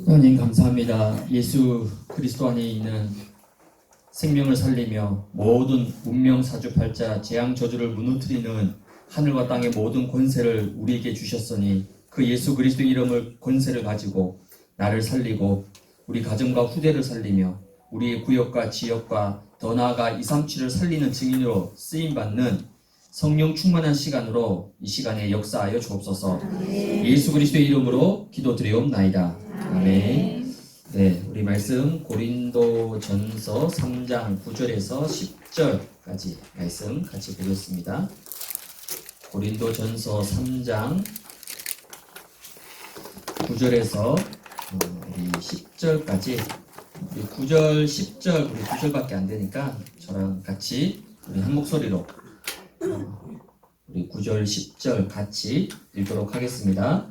하나님 감사합니다. 예수 그리스도 안에 있는 생명을 살리며 모든 문명 사주팔자 재앙 저주를 무너뜨리는 하늘과 땅의 모든 권세를 우리에게 주셨으니 그 예수 그리스도 이름을 권세를 가지고 나를 살리고 우리 가정과 후대를 살리며 우리의 구역과 지역과 더 나아가 237을 살리는 증인으로 쓰임받는 성령 충만한 시간으로 이 시간에 역사하여 주옵소서. 예수 그리스도의 이름으로 기도드리옵나이다. 아멘. 네, 우리 말씀 고린도전서 3장 9절에서 10절까지 말씀 같이 보겠습니다. 고린도전서 3장 9절에서 우리 10절까지 우리 9절, 10절, 우리 9절밖에 안 되니까 저랑 같이 우리 한 목소리로 우리 9절, 10절 같이 읽도록 하겠습니다.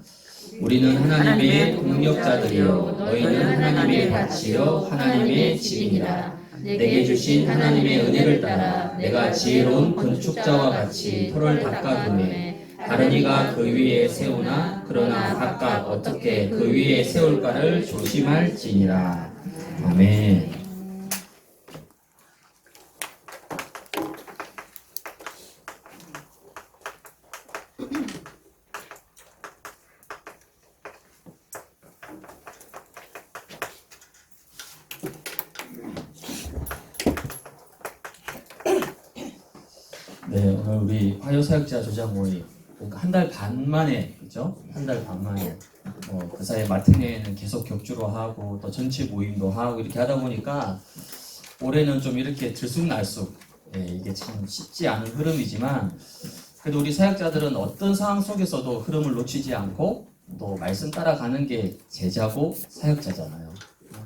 우리는 하나님의 동력자들이요 너희는 하나님의 밭이요 하나님의 집이니라. 내게 주신 하나님의 은혜를 따라 내가 지혜로운 건축자와 같이 터를 닦아두매 다른 이가 그 위에 세우나 그러나 각각 어떻게 그 위에 세울까를 조심할지니라. 아멘. 네, 오늘 우리 화요사역자 조장 모임 한 달 반 만에, 그죠? 한 달 반 만에 그 사이에 마트네는 계속 격주로 하고 또 전체 모임도 하고 이렇게 하다 보니까 올해는 좀 이렇게 들쑥날쑥, 이게 참 쉽지 않은 흐름이지만 그래도 우리 사역자들은 어떤 상황 속에서도 흐름을 놓치지 않고 또 말씀 따라가는 게 제자고 사역자잖아요.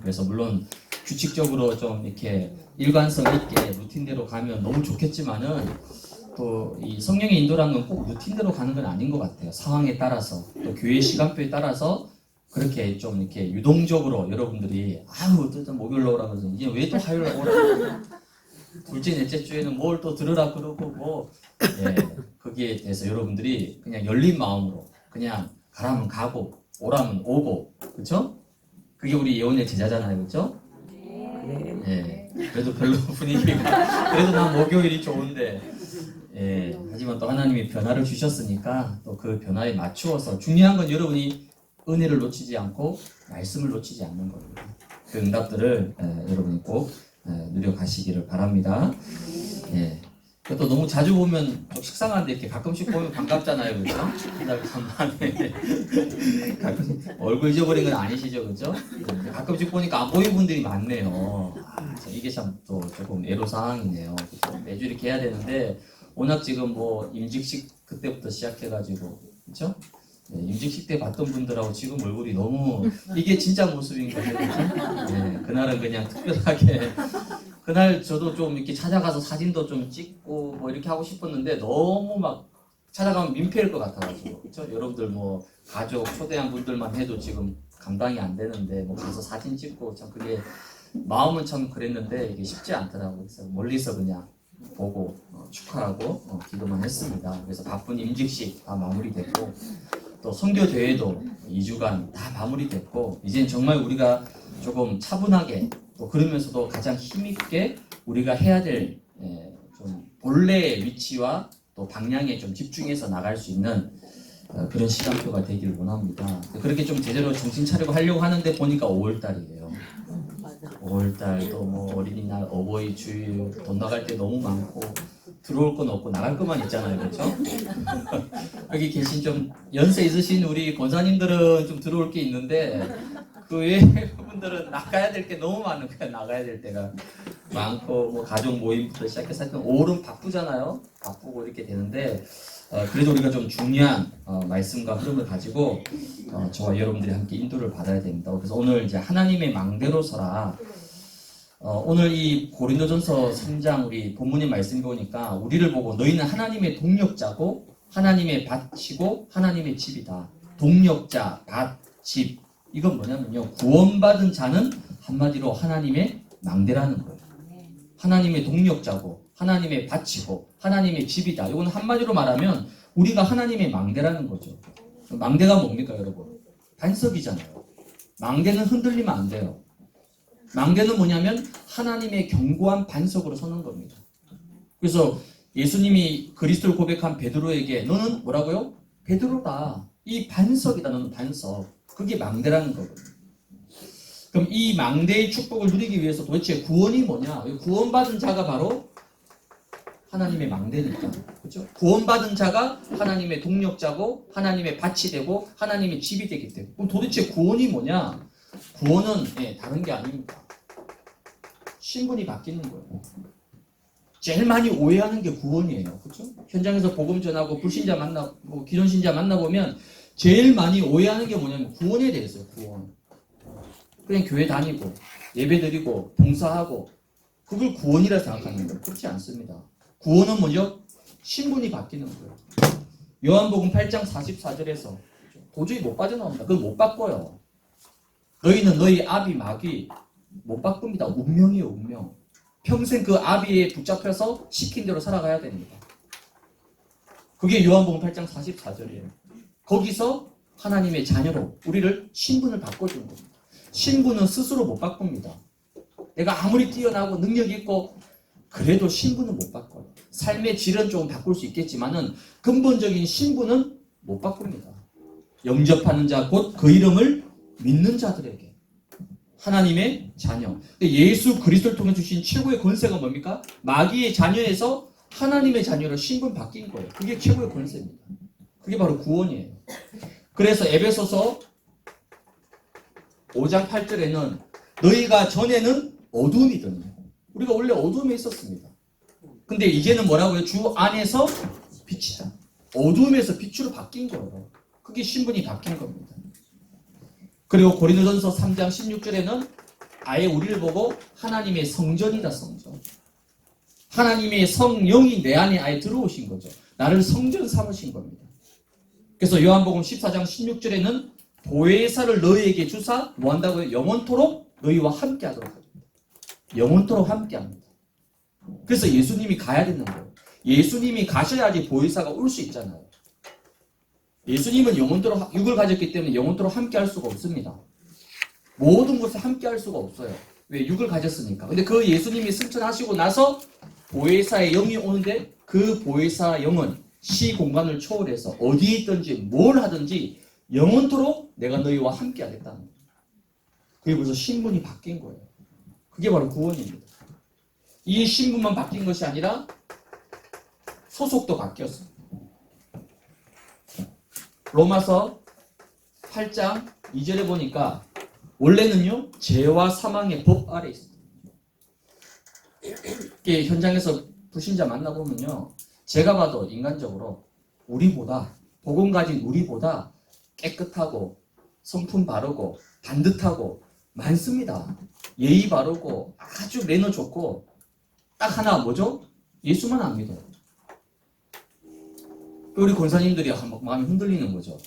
그래서 물론 규칙적으로 좀 이렇게 일관성 있게 루틴대로 가면 너무 좋겠지만은 또 이 성령의 인도라는 건 꼭 루틴대로 가는 건 아닌 것 같아요. 상황에 따라서 또 교회 시간표에 따라서 그렇게 좀 이렇게 유동적으로 여러분들이 아유 또 목요일로 오라 그러서 이제 왜 또 화요일에 오라 둘째 넷째 주에는 뭘 또 들으라 그러고 뭐 거기에 대해서 여러분들이 그냥 열린 마음으로 그냥 가라면 가고 오라면 오고 그렇죠? 그게 우리 예언의 제자잖아요, 그렇죠? 네. 그래도 별로 분위기가 그래도 난 목요일이 좋은데 하지만 또 하나님이 변화를 주셨으니까 또 그 변화에 맞추어서 중요한 건 여러분이 은혜를 놓치지 않고 말씀을 놓치지 않는 겁니다. 그 응답들을 여러분이 꼭 누려가시기를 바랍니다. 또 너무 자주 보면 좀 식상한데 이렇게 가끔씩 보면 반갑잖아요, 그렇죠? 한달 반만에 가끔 얼굴 잊어버린 건 아니시죠, 그렇죠? 가끔씩 보니까 안 보이는 분들이 많네요. 이게 참 또 조금 애로사항이네요. 그렇죠? 매주 이렇게 해야 되는데 워낙 지금 뭐 임직식 그때부터 시작해가지고 그렇죠? 임직식 때 봤던 분들하고 지금 얼굴이 너무 이게 진짜 모습인 거죠, 그렇죠? 그날은 그냥 특별하게. 그날 저도 좀 이렇게 찾아가서 사진도 좀 찍고 뭐 이렇게 하고 싶었는데 너무 막 찾아가면 민폐일 것 같아가지고 그렇죠? 여러분들 뭐 가족 초대한 분들만 해도 지금 감당이 안 되는데 뭐 가서 사진 찍고 참 그게 마음은 참 그랬는데 이게 쉽지 않더라고요. 그래서 멀리서 그냥 보고 축하하고 기도만 했습니다. 그래서 바쁜 임직식 다 마무리됐고 또 선교 대회도 2주간 다 마무리됐고 이젠 정말 우리가 조금 차분하게 또 그러면서도 가장 힘있게 우리가 해야 될 좀 본래의 위치와 또 방향에 좀 집중해서 나갈 수 있는 그런 시간표가 되기를 원합니다. 그렇게 좀 제대로 정신 차리고 하려고 하는데 보니까 5월달이에요. 5월달 또 뭐 어린이날, 어버이 주일 돈 나갈 때 너무 많고 들어올 건 없고 나갈 것만 있잖아요, 그렇죠? 여기 계신 좀 연세 있으신 우리 권사님들은 좀 들어올 게 있는데 그 외의 분들은 나가야 될 게 너무 많은 거야. 나가야 될 때가 많고 뭐 가족 모임부터 시작해서 하여튼 5월은 바쁘잖아요. 바쁘고 이렇게 되는데 그래도 우리가 좀 중요한 말씀과 흐름을 가지고 저와 여러분들이 함께 인도를 받아야 됩니다. 그래서 오늘 이제 하나님의 망대로 서라. 오늘 이 고린도전서 3장 우리 본문의 말씀 보니까 우리를 보고 너희는 하나님의 동력자고 하나님의 밭이고 하나님의 집이다. 동력자, 밭, 집. 이건 뭐냐면요. 구원받은 자는 한마디로 하나님의 망대라는 거예요. 하나님의 동력자고 하나님의 밭이고 하나님의 집이다. 이건 한마디로 말하면 우리가 하나님의 망대라는 거죠. 망대가 뭡니까 여러분? 반석이잖아요. 망대는 흔들리면 안 돼요. 망대는 뭐냐면 하나님의 견고한 반석으로 서는 겁니다. 그래서 예수님이 그리스도를 고백한 베드로에게 너는 뭐라고요? 베드로다. 이 반석이다. 너는 반석. 그게 망대라는 거거든요. 그럼 이 망대의 축복을 누리기 위해서 도대체 구원이 뭐냐? 구원받은 자가 바로 하나님의 망대니까. 그렇죠? 구원받은 자가 하나님의 동력자고 하나님의 밭이 되고 하나님의 집이 되기 때문에. 그럼 도대체 구원이 뭐냐? 구원은 다른 게 아닙니다. 신분이 바뀌는 거예요. 제일 많이 오해하는 게 구원이에요. 그렇죠? 현장에서 복음 전하고 불신자 만나고 기존 신자 만나보면 제일 많이 오해하는 게 뭐냐면 구원에 대해서요. 구원. 그냥 교회 다니고 예배 드리고 봉사하고 그걸 구원이라 생각하는 거예요. 그렇지 않습니다. 구원은 뭐죠? 신분이 바뀌는 거예요. 요한복음 8장 44절에서 도저히 못 빠져나옵니다. 그걸 못 바꿔요. 너희는 너희 아비 마귀 못 바꿉니다. 운명이에요. 운명. 평생 그 아비에 붙잡혀서 시킨 대로 살아가야 됩니다. 그게 요한복음 8장 44절이에요. 거기서 하나님의 자녀로 우리를 신분을 바꿔주는 겁니다. 신분은 스스로 못 바꿉니다. 내가 아무리 뛰어나고 능력이 있고 그래도 신분은 못 바꿔요. 삶의 질은 조금 바꿀 수 있겠지만은 근본적인 신분은 못 바꿉니다. 영접하는 자 곧 그 이름을 믿는 자들에게 하나님의 자녀. 예수 그리스도를 통해 주신 최고의 권세가 뭡니까? 마귀의 자녀에서 하나님의 자녀로 신분 바뀐 거예요. 그게 최고의 권세입니다. 그게 바로 구원이에요. 그래서 에베소서 5장 8절에는 너희가 전에는 어둠이더니 우리가 원래 어둠에 있었습니다. 근데 이제는 뭐라고요? 주 안에서 빛이다. 어둠에서 빛으로 바뀐 거예요. 그게 신분이 바뀐 겁니다. 그리고 고린도전서 3장 16절에는 아예 우리를 보고 하나님의 성전이다. 성전. 하나님의 성령이 내 안에 아예 들어오신 거죠. 나를 성전 삼으신 겁니다. 그래서 요한복음 14장 16절에는 보혜사를 너희에게 주사 뭐 한다고요? 영원토록 너희와 함께 하도록 합니다. 영원토록 함께 합니다. 그래서 예수님이 가야 되는 거예요. 예수님이 가셔야지 보혜사가 올 수 있잖아요. 예수님은 영원토록 육을 가졌기 때문에 영원토록 함께 할 수가 없습니다. 모든 곳에 함께 할 수가 없어요. 왜? 육을 가졌으니까. 근데 그 예수님이 승천하시고 나서 보혜사의 영이 오는데 그 보혜사 영은 시 공간을 초월해서 어디에 있든지 뭘 하든지 영원토록 내가 너희와 함께 하겠다는 거예요. 그게 벌써 신분이 바뀐 거예요. 그게 바로 구원입니다. 이 신분만 바뀐 것이 아니라 소속도 바뀌었어요. 로마서 8장 2절에 보니까 원래는요 죄와 사망의 법 아래 있습니다. 이게 현장에서 불신자 만나보면요 제가 봐도 인간적으로 우리보다 복음 가진 우리보다 깨끗하고 성품 바르고 반듯하고 많습니다. 예의 바르고 아주 매너 좋고 딱 하나 뭐죠? 예수만 안 믿어요. 우리 권사님들이 마음이 흔들리는 거죠.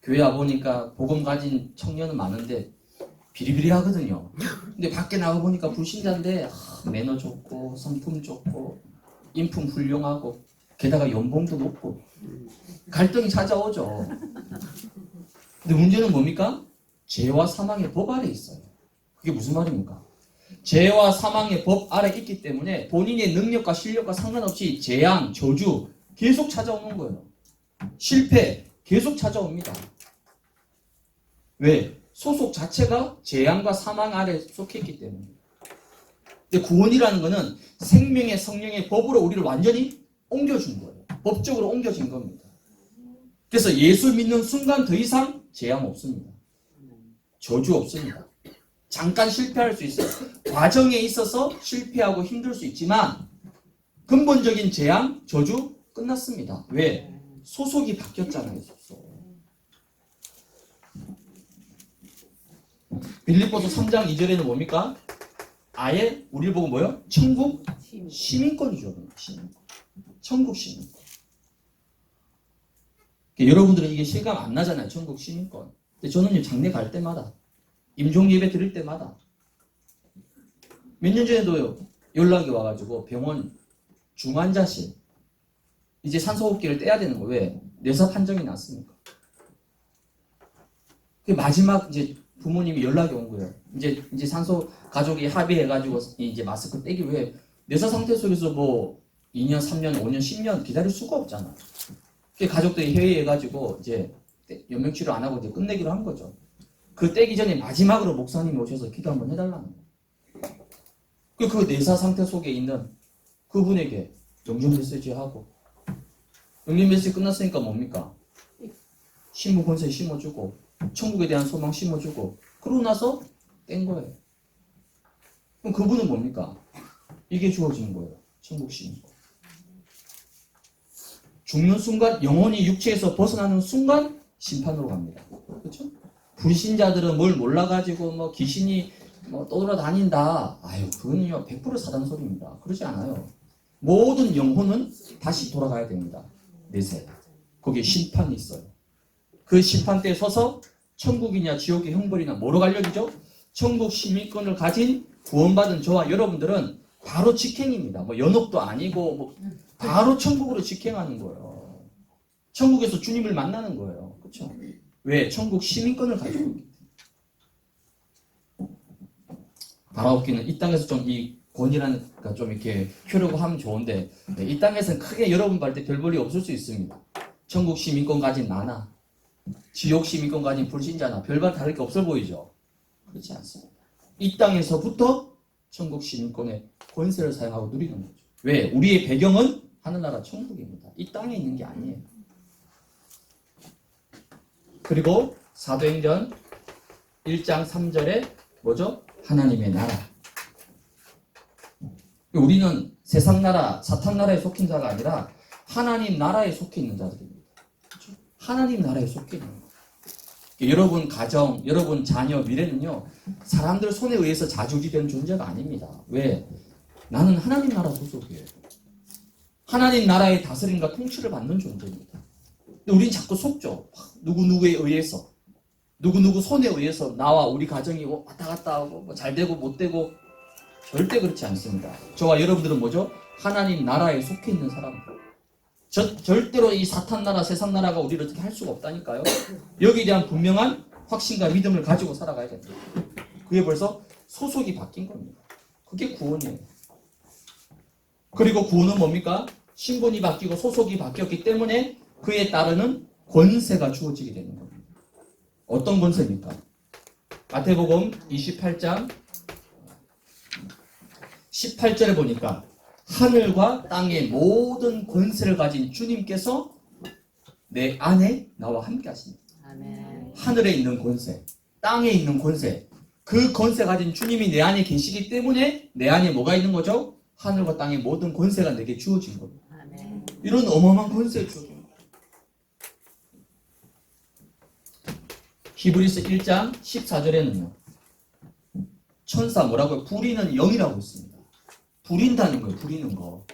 교회 와보니까 복음 가진 청년은 많은데 비리비리하거든요. 근데 밖에 나가보니까 불신자인데 매너 좋고 성품 좋고 인품 훌륭하고 게다가 연봉도 높고 갈등이 찾아오죠. 근데 문제는 뭡니까? 죄와 사망의 법 아래 있어요. 그게 무슨 말입니까? 죄와 사망의 법 아래 있기 때문에 본인의 능력과 실력과 상관없이 재앙, 저주 계속 찾아오는 거예요. 실패 계속 찾아옵니다. 왜? 소속 자체가 재앙과 사망 아래 속해 있기 때문에. 근데 구원이라는 것은 생명의 성령의 법으로 우리를 완전히 옮겨준 거예요. 법적으로 옮겨진 겁니다. 그래서 예수 믿는 순간 더 이상 재앙 없습니다. 저주 없습니다. 잠깐 실패할 수 있어요. 과정에 있어서 실패하고 힘들 수 있지만 근본적인 재앙, 저주 끝났습니다. 왜? 소속이 바뀌었잖아요. 소속. 빌립보서 3장 2절에는 뭡니까? 아예 우리를 보고 뭐요? 천국 시민권이죠. 시민권. 천국 시민권. 여러분들은 이게 실감 안 나잖아요. 천국 시민권. 근데 저는 장례 갈 때마다 임종 예배 드릴 때마다 몇 년 전에도요. 연락이 와가지고 병원 중환자실 이제 산소호흡기를 떼야 되는 거예요. 왜? 뇌사 판정이 났으니까. 마지막 이제 부모님이 연락이 온 거예요. 이제 산소 가족이 합의해가지고 이제 마스크 떼기 위해 내사 상태 속에서 뭐 2년, 3년, 5년, 10년 기다릴 수가 없잖아. 가족들이 회의해가지고 이제 연명치료 안 하고 이제 끝내기로 한 거죠. 그 떼기 전에 마지막으로 목사님이 오셔서 기도 한번 해달라는 거예요. 그 내사 상태 속에 있는 그분에게 영접 메시지 하고, 영접 메시지 끝났으니까 뭡니까? 신부 권세 심어주고, 천국에 대한 소망 심어주고, 그러고 나서 뗀 거예요. 그럼 그분은 뭡니까? 이게 주어지는 거예요. 천국 심고. 죽는 순간, 영혼이 육체에서 벗어나는 순간 심판으로 갑니다. 그렇죠? 불신자들은 뭘 몰라가지고 뭐 귀신이 뭐 떠돌아다닌다. 아유, 그건요 100% 사단 소리입니다. 그러지 않아요. 모든 영혼은 다시 돌아가야 됩니다. 내세. 거기에 심판이 있어요. 그 심판대에 서서 천국이냐 지옥의 형벌이나 뭐로 갈려지죠? 천국 시민권을 가진 구원받은 저와 여러분들은 바로 직행입니다. 뭐 연옥도 아니고 뭐 바로 천국으로 직행하는 거예요. 천국에서 주님을 만나는 거예요. 그렇죠? 왜? 천국 시민권을 가지고 있기 때문에. 바라옵기는 이 땅에서 좀 이 권위라는 좀 이렇게 효려고 하면 좋은데, 이 땅에서는 크게 여러분 볼 때 별 볼이 없을 수 있습니다. 천국 시민권 가진 나나 지옥 시민권 가진 불신자나 별반 다를 게 없어 보이죠? 그렇지 않습니다. 이 땅에서부터 천국 시민권의 권세를 사용하고 누리는 거죠. 왜? 우리의 배경은 하늘나라 천국입니다. 이 땅에 있는 게 아니에요. 그리고 사도행전 1장 3절에 뭐죠? 하나님의 나라. 우리는 세상 나라, 사탄 나라에 속힌 자가 아니라 하나님 나라에 속해 있는 자들입니다. 그렇죠? 하나님 나라에 속해 있는 거예요. 여러분 가정, 여러분 자녀, 미래는요 사람들 손에 의해서 좌지우지되는 존재가 아닙니다. 왜? 나는 하나님 나라 소속이에요. 하나님 나라의 다스림과 통치를 받는 존재입니다. 근데 우린 자꾸 속죠. 누구누구에 의해서, 누구누구 손에 의해서 나와 우리 가정이 왔다 갔다 하고 뭐 잘 되고 못 되고. 절대 그렇지 않습니다. 저와 여러분들은 뭐죠? 하나님 나라에 속해 있는 사람들. 절대로 이 사탄 나라, 세상 나라가 우리를 어떻게 할 수가 없다니까요. 여기에 대한 분명한 확신과 믿음을 가지고 살아가야 됩니다. 그게 벌써 소속이 바뀐 겁니다. 그게 구원이에요. 그리고 구원은 뭡니까? 신분이 바뀌고 소속이 바뀌었기 때문에 그에 따르는 권세가 주어지게 되는 겁니다. 어떤 권세입니까? 마태복음 28장 18절에 보니까 하늘과 땅의 모든 권세를 가진 주님께서 내 안에 나와 함께 하십니다. 아멘. 하늘에 있는 권세, 땅에 있는 권세, 그 권세 가진 주님이 내 안에 계시기 때문에 내 안에 뭐가 있는 거죠? 하늘과 땅의 모든 권세가 내게 주어진 겁니다. 아멘. 이런 어마어마한 권세를 주어진 겁니다. 히브리서 1장 14절에는요 천사 뭐라고요? 부리는 영이라고 있습니다. 부린다는 거예요. 부리는 거.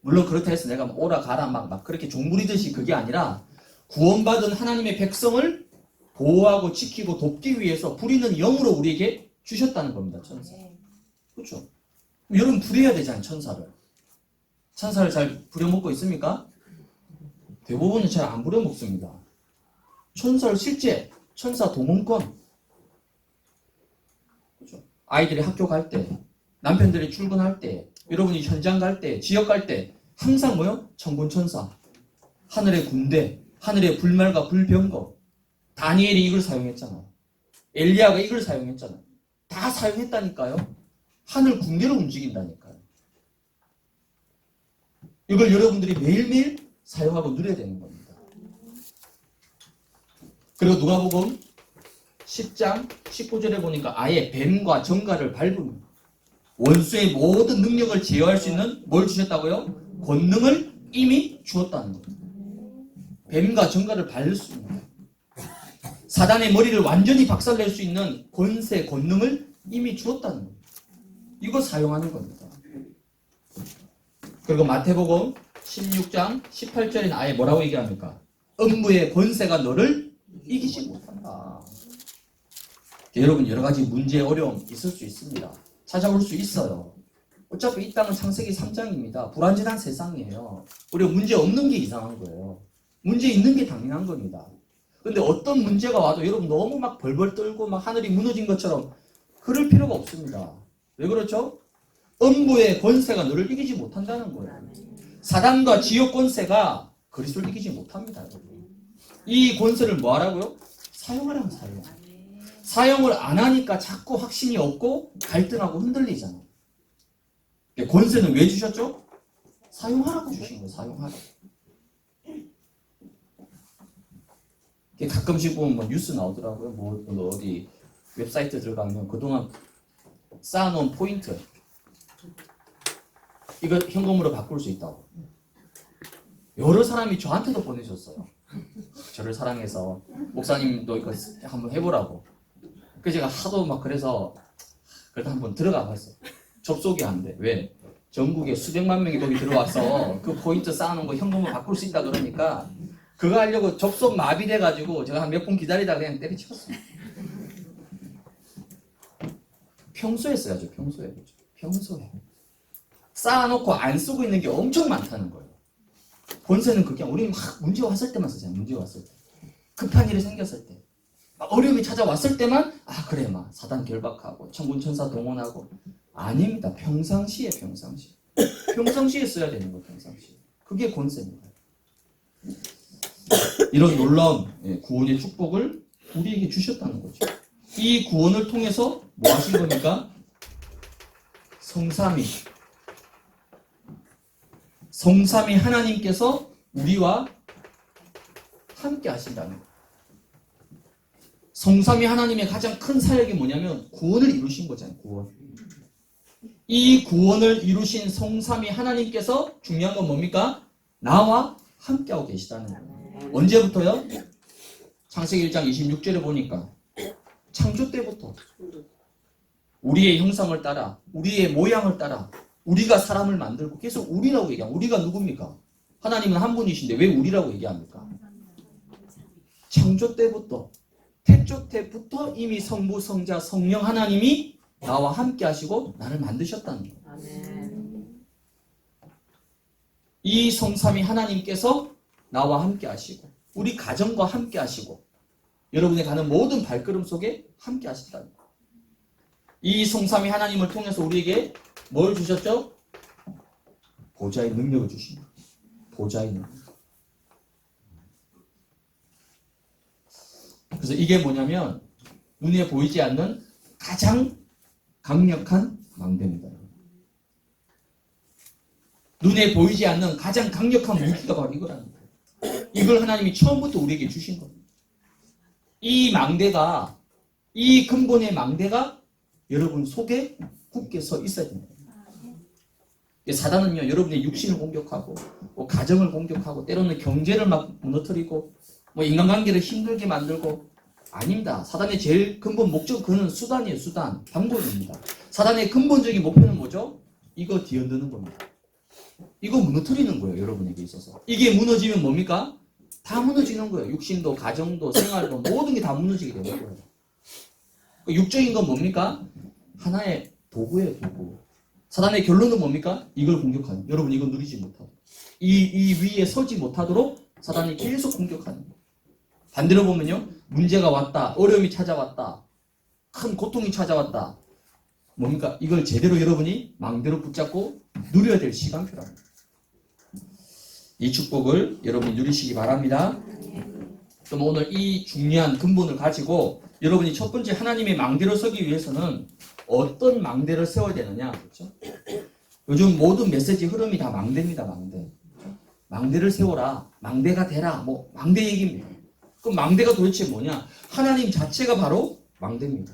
물론 그렇다 해서 내가 오라 가라 막 그렇게 종부리듯이 그게 아니라 구원받은 하나님의 백성을 보호하고 지키고 돕기 위해서 부리는 영으로 우리에게 주셨다는 겁니다. 천사. 그렇죠? 여러분 부려야 되잖아요. 천사를. 천사를 잘 부려먹고 있습니까? 대부분은 잘 안 부려먹습니다. 천사를 실제 천사 동원권. 그렇죠? 아이들이 학교 갈 때, 남편들이 출근할 때, 여러분이 현장 갈 때, 지역 갈 때 항상 뭐요? 천군천사, 하늘의 군대, 하늘의 불말과 불병거. 다니엘이 이걸 사용했잖아요. 엘리야가 이걸 사용했잖아요. 다 사용했다니까요. 하늘 군대로 움직인다니까요. 이걸 여러분들이 매일매일 사용하고 누려야 되는 겁니다. 그리고 누가복음 10장 19절에 보니까 아예 뱀과 정갈을 밟으면 원수의 모든 능력을 제어할 수 있는 뭘 주셨다고요? 권능을 이미 주었다는 겁니다. 뱀과 정갈을 밟을 수 있는 사단의 머리를 완전히 박살낼 수 있는 권세, 권능을 이미 주었다는 겁니다. 이거 사용하는 겁니다. 그리고 마태복음 16장 18절에는 아예 뭐라고 얘기합니까? 음부의 권세가 너를 이기지 못한다. 여러분 여러 가지 문제, 어려움 있을 수 있습니다. 찾아올 수 있어요. 어차피 이 땅은 창세기 3장입니다. 불완전한 세상이에요. 우리가 문제 없는 게 이상한 거예요. 문제 있는 게 당연한 겁니다. 근데 어떤 문제가 와도 여러분 너무 막 벌벌 떨고 막 하늘이 무너진 것처럼 그럴 필요가 없습니다. 왜 그렇죠? 음부의 권세가 너를 이기지 못한다는 거예요. 사단과 지옥 권세가 그리스도를 이기지 못합니다. 이 권세를 뭐 하라고요? 사용하라는 사용. 사용을 안 하니까 자꾸 확신이 없고 갈등하고 흔들리잖아. 권세는 왜 주셨죠? 사용하라고 주신 거예요. 사용하라고. 가끔씩 보면 뭐 뉴스 나오더라고요. 뭐 어디 웹사이트 들어가면 그동안 쌓아놓은 포인트 이거 현금으로 바꿀 수 있다고. 여러 사람이 저한테도 보내줬어요. 저를 사랑해서 목사님도 이거 한번 해보라고. 그래서 제가 하도 막 그래서 그래도 한번 들어가 봤어요. 접속이 안 돼. 왜? 전국에 수백만 명이 거기 들어와서 그 포인트 쌓아놓은 거 현금으로 바꿀 수 있다 그러니까 그거 하려고 접속 마비돼가지고 제가 한 몇 분 기다리다가 그냥 때려치웠어요. 평소에 써야죠. 평소에. 평소에. 쌓아놓고 안 쓰고 있는 게 엄청 많다는 거예요. 권세는 그게 우리는 막 문제 왔을 때만 쓰잖아요. 문제 왔을 때. 급한 일이 생겼을 때. 막 어려움이 찾아왔을 때만 그래 막 사단 결박하고 천군천사 동원하고 아닙니다. 평상시에 평상시에 써야 되는 거예요. 평상시에. 그게 권세입니다. 이런 놀라운 구원의 축복을 우리에게 주셨다는 거죠. 이 구원을 통해서 뭐 하신 겁니까? 성삼위 하나님께서 우리와 함께 하신다는 거예요. 성삼위 하나님의 가장 큰 사역이 뭐냐면 구원을 이루신 거잖아요. 구원. 이 구원을 이루신 성삼위 하나님께서 중요한 건 뭡니까? 나와 함께하고 계시다는 거예요. 언제부터요? 창세기 1장 26절에 보니까 창조 때부터 우리의 형상을 따라 우리의 모양을 따라 우리가 사람을 만들고 계속 우리라고 얘기합니다. 우리가 누굽니까? 하나님은 한 분이신데 왜 우리라고 얘기합니까? 창조 때부터 태초 때부터 이미 성부, 성자, 성령 하나님이 나와 함께 하시고 나를 만드셨다는 거예요. 이 성삼위 하나님께서 나와 함께 하시고 우리 가정과 함께 하시고 여러분이 가는 모든 발걸음 속에 함께 하신다는 거예요. 이 성삼위 하나님을 통해서 우리에게 뭘 주셨죠? 보좌의 능력을 주신 거예요. 보좌의 능력. 그래서 이게 뭐냐면 눈에 보이지 않는 가장 강력한 망대입니다. 눈에 보이지 않는 가장 강력한 무기가 바로 이거라는 거예요. 이걸 하나님이 처음부터 우리에게 주신 겁니다. 이 망대가, 이 근본의 망대가 여러분 속에 굳게 서 있어야 됩니다. 사단은요, 여러분의 육신을 공격하고, 가정을 공격하고, 때로는 경제를 막 무너뜨리고, 인간관계를 힘들게 만들고, 아닙니다. 사단의 제일 근본 목적, 그는 수단이에요, 수단. 방법입니다. 사단의 근본적인 목표는 뭐죠? 이거 뒤흔드는 겁니다. 이거 무너뜨리는 거예요, 여러분에게 있어서. 이게 무너지면 뭡니까? 다 무너지는 거예요. 육신도, 가정도, 생활도, 모든 게 다 무너지게 되는 거예요. 육적인 건 뭡니까? 하나의 도구예요, 도구. 사단의 결론은 뭡니까? 이걸 공격하는. 여러분, 이거 누리지 못하도록. 이 위에 서지 못하도록 사단이 계속 공격하는 거예요. 반대로 보면요, 문제가 왔다, 어려움이 찾아왔다, 큰 고통이 찾아왔다. 뭡니까? 이걸 제대로 여러분이 망대로 붙잡고 누려야 될 시간표랍니다. 이 축복을 여러분이 누리시기 바랍니다. 그럼 오늘 이 중요한 근본을 가지고 여러분이 첫 번째 하나님의 망대로 서기 위해서는 어떤 망대를 세워야 되느냐, 그렇죠? 요즘 모든 메시지 흐름이 다 망대입니다, 망대. 망대를 세워라, 망대가 되라, 망대 얘기입니다. 그럼 망대가 도대체 뭐냐? 하나님 자체가 바로 망대입니다.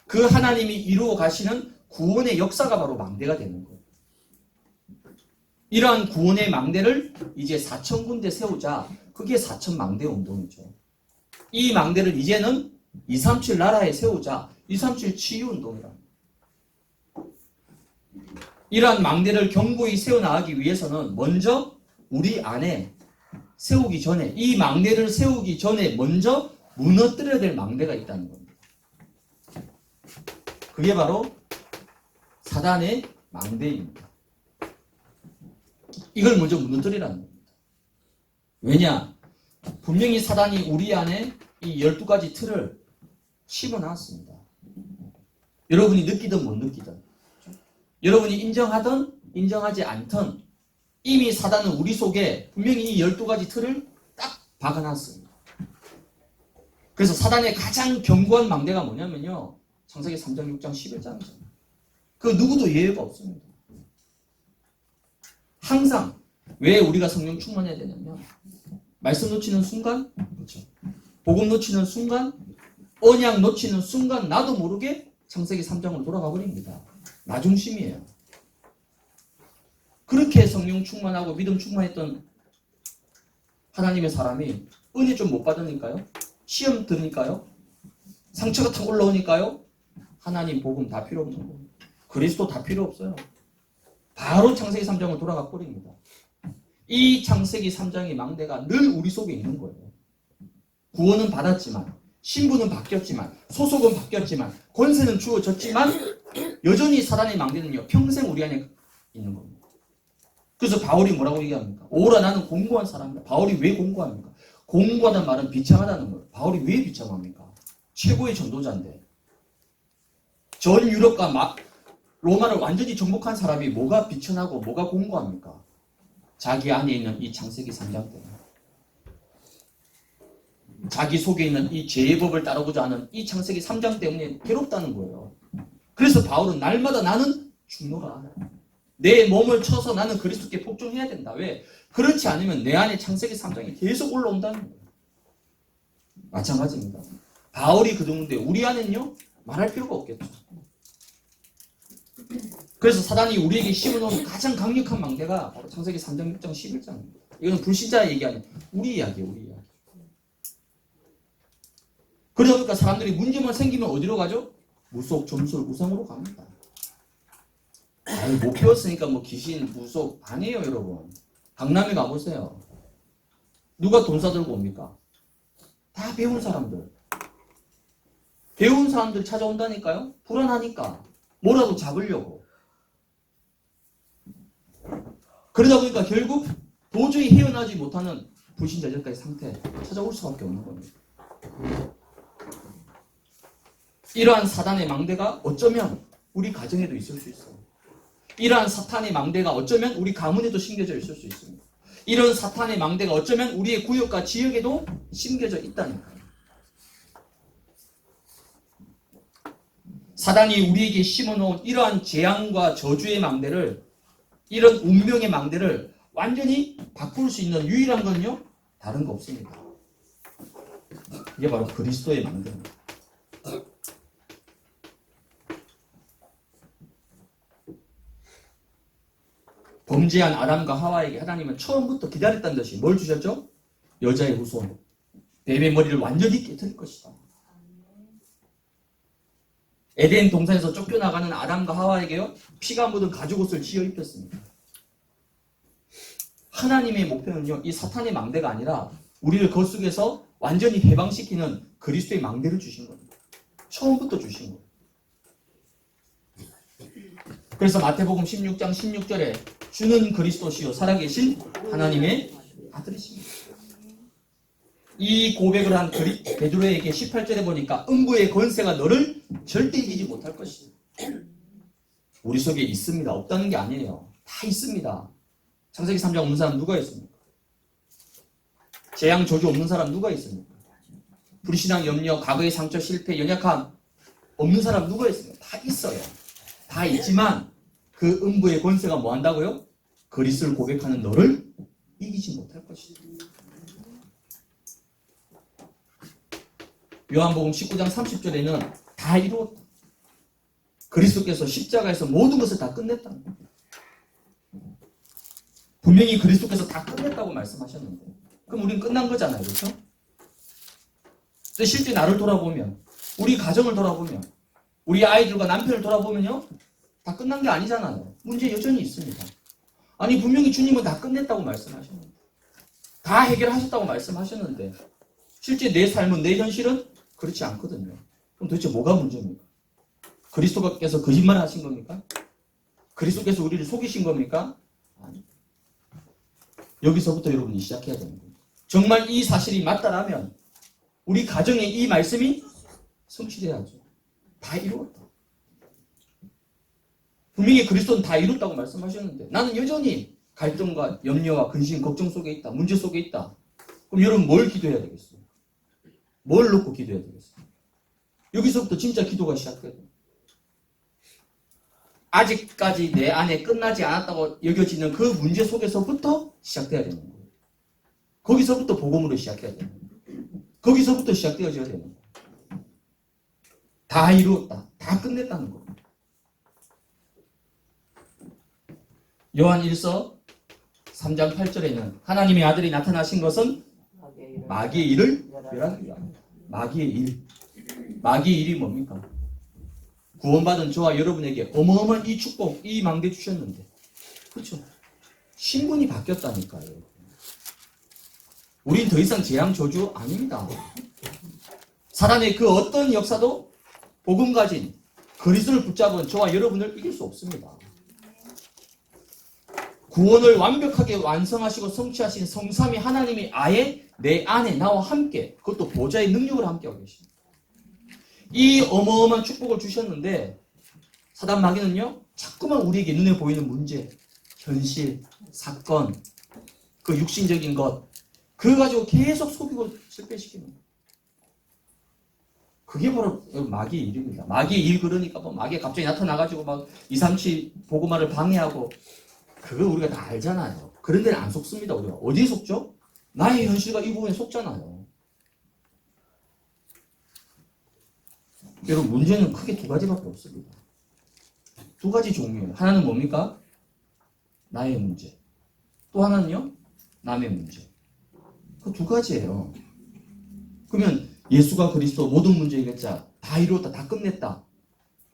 그 하나님이 이루어 가시는 구원의 역사가 바로 망대가 되는 거예요. 이러한 구원의 망대를 이제 4,000군데 세우자. 그게 4,000망대 운동이죠. 이 망대를 이제는 237 나라에 세우자. 237 치유운동이랍니다. 이러한 망대를 견고히 세워나가기 위해서는 먼저 우리 안에 세우기 전에, 이 망대를 세우기 전에 먼저 무너뜨려야 될 망대가 있다는 겁니다. 그게 바로 사단의 망대입니다. 이걸 먼저 무너뜨리라는 겁니다. 왜냐? 분명히 사단이 우리 안에 이 12가지 틀을 심어놨습니다. 여러분이 느끼든 못 느끼든, 여러분이 인정하든 인정하지 않든 이미 사단은 우리 속에 분명히 이 12가지 틀을 딱 박아놨습니다. 그래서 사단의 가장 견고한 망대가 뭐냐면요, 창세기 3장, 6장, 11장이잖아요. 그 누구도 예외가 없습니다. 항상 왜 우리가 성령 충만해야 되냐면, 말씀 놓치는 순간, 그렇죠, 복음 놓치는 순간, 언약 놓치는 순간 나도 모르게 창세기 3장으로 돌아가 버립니다. 나 중심이에요. 그렇게 성령 충만하고 믿음 충만했던 하나님의 사람이 은혜 좀 못 받으니까요? 시험 들으니까요? 상처가 탁 올라오니까요? 하나님 복음 다 필요 없는 거예요. 그리스도 다 필요 없어요. 바로 창세기 3장으로 돌아가 버립니다. 이 창세기 3장의 망대가 늘 우리 속에 있는 거예요. 구원은 받았지만, 신분은 바뀌었지만, 소속은 바뀌었지만, 권세는 주어졌지만 여전히 사단의 망대는요, 평생 우리 안에 있는 겁니다. 그래서 바울이 뭐라고 얘기합니까? 오라 나는 공고한 사람이다. 바울이 왜 공고합니까? 공고하다는 말은 비참하다는 거예요. 바울이 왜 비참합니까? 최고의 전도자인데. 전 유럽과 로마를 완전히 정복한 사람이 뭐가 비천하고 뭐가 공고합니까? 자기 안에 있는 이 창세기 3장 때문에. 자기 속에 있는 이 죄의 법을 따르고자 하는 이 창세기 3장 때문에 괴롭다는 거예요. 그래서 바울은 날마다 나는 죽노라. 내 몸을 쳐서 나는 그리스도께 복종해야 된다. 왜? 그렇지 않으면 내 안에 창세기 3장이 계속 올라온다는 거예요. 마찬가지입니다. 바울이 그 정도인데 우리 안에는요, 말할 필요가 없겠죠. 그래서 사단이 우리에게 심어놓은 가장 강력한 망대가 바로 창세기 3장, 6장, 11장입니다. 이거는 불신자의 얘기 아니에요. 우리 이야기예요, 우리 이야기. 그러다 보니까 사람들이 문제만 생기면 어디로 가죠? 무속, 점술, 우상으로 갑니다. 아유, 못 배웠으니까 뭐 귀신, 무속 아니에요, 여러분. 강남에 가보세요. 누가 돈 싸들고 옵니까? 다 배운 사람들. 배운 사람들 찾아온다니까요? 불안하니까. 뭐라도 잡으려고. 그러다 보니까 결국 도저히 헤어나지 못하는 불신자들까지 상태 찾아올 수밖에 없는 겁니다. 이러한 사단의 망대가 어쩌면 우리 가정에도 있을 수 있어요. 이러한 사탄의 망대가 어쩌면 우리 가문에도 심겨져 있을 수 있습니다. 이런 사탄의 망대가 어쩌면 우리의 구역과 지역에도 심겨져 있다니까요. 사단이 우리에게 심어놓은 이러한 재앙과 저주의 망대를, 이런 운명의 망대를 완전히 바꿀 수 있는 유일한 건요, 다른 거 없습니다. 이게 바로 그리스도의 망대입니다. 범죄한 아담과 하와에게 하나님은 처음부터 기다렸다는 듯이 뭘 주셨죠? 여자의 후손, 뱀의 머리를 완전히 깨뜨릴 것이다. 에덴 동산에서 쫓겨나가는 아담과 하와에게요, 피가 묻은 가죽옷을 지어 입혔습니다. 하나님의 목표는요, 이 사탄의 망대가 아니라 우리를 그 속에서 완전히 해방시키는 그리스도의 망대를 주신 겁니다. 처음부터 주신 거예요. 그래서 마태복음 16장 16절에 주는 그리스도시요 살아계신 하나님의 아들이십니다. 이 고백을 한 베드로에게 18절에 보니까 음부의 권세가 너를 절대 이기지 못할 것이다. 우리 속에 있습니다. 없다는 게 아니에요. 다 있습니다. 창세기 3장 없는 사람 누가 있습니까? 재앙 저주 없는 사람 누가 있습니까? 불신앙, 염려, 과거의 상처, 실패, 연약함 없는 사람 누가 있습니까? 다 있어요. 다 있지만 그 음부의 권세가 뭐 한다고요? 그리스도를 고백하는 너를 이기지 못할 것이다. 요한복음 19장 30절에는 다 이루었다. 그리스도께서 십자가에서 모든 것을 다 끝냈다. 분명히 그리스도께서 다 끝냈다고 말씀하셨는데, 그럼 우리는 끝난 거잖아요. 그렇죠? 근데 실제 나를 돌아보면, 우리 가정을 돌아보면, 우리 아이들과 남편을 돌아보면요, 다 끝난 게 아니잖아요. 문제 여전히 있습니다. 아니 분명히 주님은 다 끝냈다고 말씀하셨는데, 다 해결하셨다고 말씀하셨는데 실제 내 삶은, 내 현실은 그렇지 않거든요. 그럼 도대체 뭐가 문제입니까? 그리스도께서 거짓말을 하신 겁니까? 그리스도께서 우리를 속이신 겁니까? 아니. 여기서부터 여러분이 시작해야 되는 겁니다. 정말 이 사실이 맞다라면 우리 가정에 이 말씀이 성취돼야죠. 다 이루었다. 분명히 그리스도는 다 이뤘다고 말씀하셨는데 나는 여전히 갈등과 염려와 근심, 걱정 속에 있다. 문제 속에 있다. 그럼 여러분 뭘 기도해야 되겠어요? 뭘 놓고 기도해야 되겠어요? 여기서부터 진짜 기도가 시작돼요. 아직까지 내 안에 끝나지 않았다고 여겨지는 그 문제 속에서부터 시작돼야 되는 거예요. 거기서부터 복음으로 시작해야 되는 거예요. 거기서부터 시작되어져야 되는 거예요. 다 이루었다. 다 끝냈다는 거예요. 요한 1서 3장 8절에는 하나님의 아들이 나타나신 것은 마귀의 일을 멸하기 위함이다. 마귀의 일. 마귀의 일이 뭡니까? 구원받은 저와 여러분에게 어마어마한 이 축복, 이 망대 주셨는데, 그렇죠? 신분이 바뀌었다니까요. 우린 더 이상 재앙 저주 아닙니다. 사람의 그 어떤 역사도 복음 가진 그리스도를 붙잡은 저와 여러분을 이길 수 없습니다. 구원을 완벽하게 완성하시고 성취하신 성삼위 하나님이 아예 내 안에 나와 함께, 그것도 보좌의 능력으로 함께하고 계십니다. 이 어마어마한 축복을 주셨는데 사단 마귀는요, 자꾸만 우리에게 눈에 보이는 문제, 현실, 사건, 그 육신적인 것, 그거 가지고 계속 속이고 실패시키는 거예요. 그게 바로 마귀의 일입니다. 마귀의 일, 그러니까 뭐 마귀가 갑자기 나타나가지고 막 2, 3, 7 복음화를 방해하고, 그거 우리가 다 알잖아요. 그런 데는 안 속습니다. 우리가 어디에 속죠? 나의 현실과 이 부분에 속잖아요. 여러분, 문제는 크게 두 가지밖에 없습니다. 두 가지 종류예요. 하나는 뭡니까? 나의 문제. 또 하나는요? 남의 문제. 그 두 가지예요. 그러면 예수가 그리스도 모든 문제 해결자, 다 이루었다, 다 끝냈다.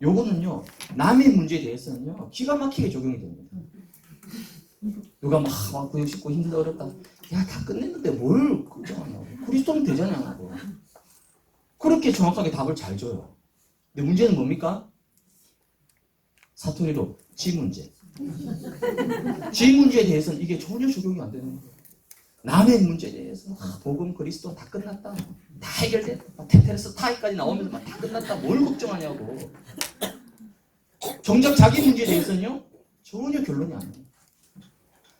요거는요, 남의 문제에 대해서는요, 기가 막히게 적용이 됩니다. 누가 막 구역 씻고 힘들다 어렵다. 야, 다 끝냈는데 뭘 걱정하냐고. 그리스도는 되잖아요. 그렇게 정확하게 답을 잘 줘요. 근데 문제는 뭡니까? 사토리로 지 문제. 지 문제에 대해서는 이게 전혀 적용이 안 되는 거예요. 남의 문제에 대해서 복음 그리스도 다 끝났다. 다 해결됐다. 테테레스 타이까지 나오면서 다 끝났다. 뭘 걱정하냐고. 정작 자기 문제에 대해서는요, 전혀 결론이 안 나요.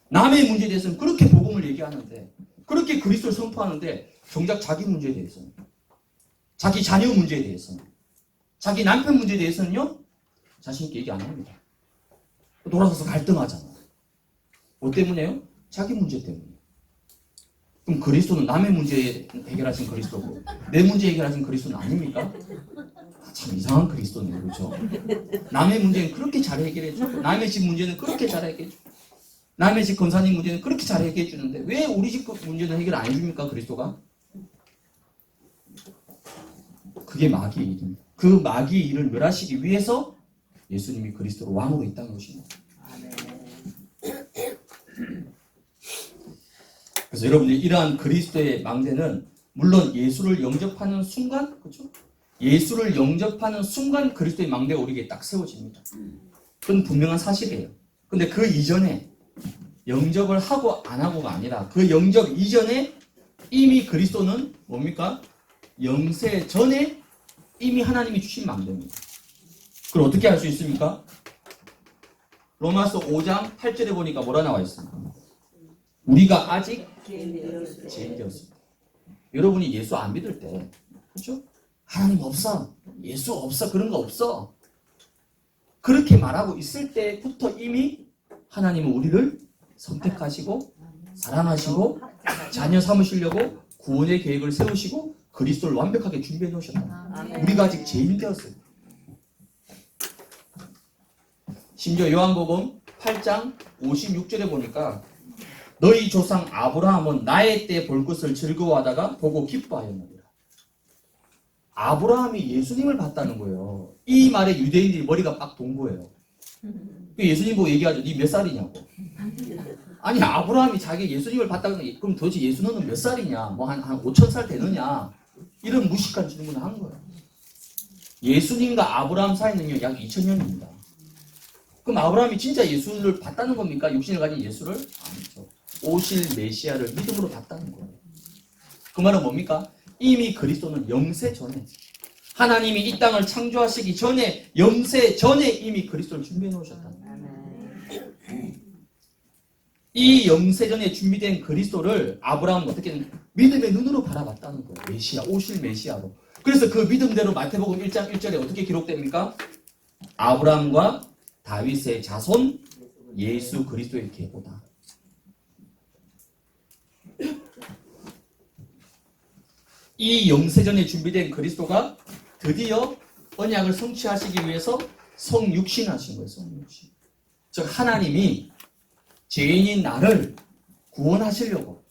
남의 문제에 대해서는 그렇게 복음을 얘기하는데, 그렇게 그리스도를 선포하는데, 정작 자기 문제에 대해서는, 자기 자녀 문제에 대해서는, 자기 남편 문제에 대해서는요, 자신있게 얘기 안 합니다. 돌아서서 갈등하잖아요. 뭐 때문에요? 자기 문제 때문에. 그럼 그리스도는 남의 문제 해결하신 그리스도고, 내 문제 해결하신 그리스도는 아닙니까? 참 이상한 그리스도네요. 그렇죠? 남의 문제는 그렇게 잘 해결해주고, 남의 집 문제는 그렇게 잘 해결해주고, 남의 집 권사님 문제는 그렇게 잘 해결해주는데 왜 우리 집 문제는 해결 안 해줍니까? 그리스도가? 그게 마귀의 일입니다. 그 마귀의 일을 멸하시기 위해서 예수님이 그리스도로 왕으로 있다는 것입니다. 그래서 여러분들이 이러한 그리스도의 망대는 물론 예수를 영접하는 순간, 그렇죠? 예수를 영접하는 순간 그리스도의 망대가 우리에게 딱 세워집니다. 그건 분명한 사실이에요. 근데 그 이전에 영접을 하고 안 하고가 아니라 그 영접 이전에 이미 그리스도는 뭡니까? 영세 전에 이미 하나님이 주신 망대입니다. 그걸 어떻게 알 수 있습니까? 로마서 5장 8절에 보니까 뭐라 나와 있습니까? 우리가 아직 죄인되었습니다. 여러분이 예수 안 믿을 때, 그렇죠? 하나님 없어, 예수 없어, 그런 거 없어, 그렇게 말하고 있을 때부터 이미 하나님은 우리를 선택하시고 사랑하시고 자녀 삼으시려고 구원의 계획을 세우시고 그리스도를 완벽하게 준비해 놓으셨다. 우리가 아직 죄인 되었어요. 심지어 요한복음 8장 56절에 보니까 너희 조상 아브라함은 나의 때 볼 것을 즐거워하다가 보고 기뻐하였느니라. 아브라함이 예수님을 봤다는 거예요. 이 말에 유대인들이 머리가 빡 돈 거예요. 예수님 보고 얘기하죠. 니 몇 살이냐고. 아니, 아브라함이 자기 예수님을 봤다는, 그럼 도대체 예수는 몇 살이냐? 뭐 한 5,000살 되느냐? 이런 무식한 질문을 한 거예요. 예수님과 아브라함 사이는요, 약 2000년입니다. 그럼 아브라함이 진짜 예수를 봤다는 겁니까? 육신을 가진 예수를? 아니죠. 오실 메시아를 믿음으로 봤다는 거예요. 그 말은 뭡니까? 이미 그리스도는 영세 전에, 하나님이 이 땅을 창조하시기 전에, 영세 전에 이미 그리스도를 준비해 놓으셨다. 이 영세 전에 준비된 그리스도를 아브라함은 어떻게든 믿음의 눈으로 바라봤다는 거예요. 메시아, 오실 메시아로. 그래서 그 믿음대로 마태복음 1장 1절에 어떻게 기록됩니까? 아브라함과 다윗의 자손 예수 그리스도의 계보다. 이 영세전에 준비된 그리스도가 드디어 언약을 성취하시기 위해서 성육신하신 거예요. 성육신. 즉 하나님이 죄인인 나를 구원하시려고,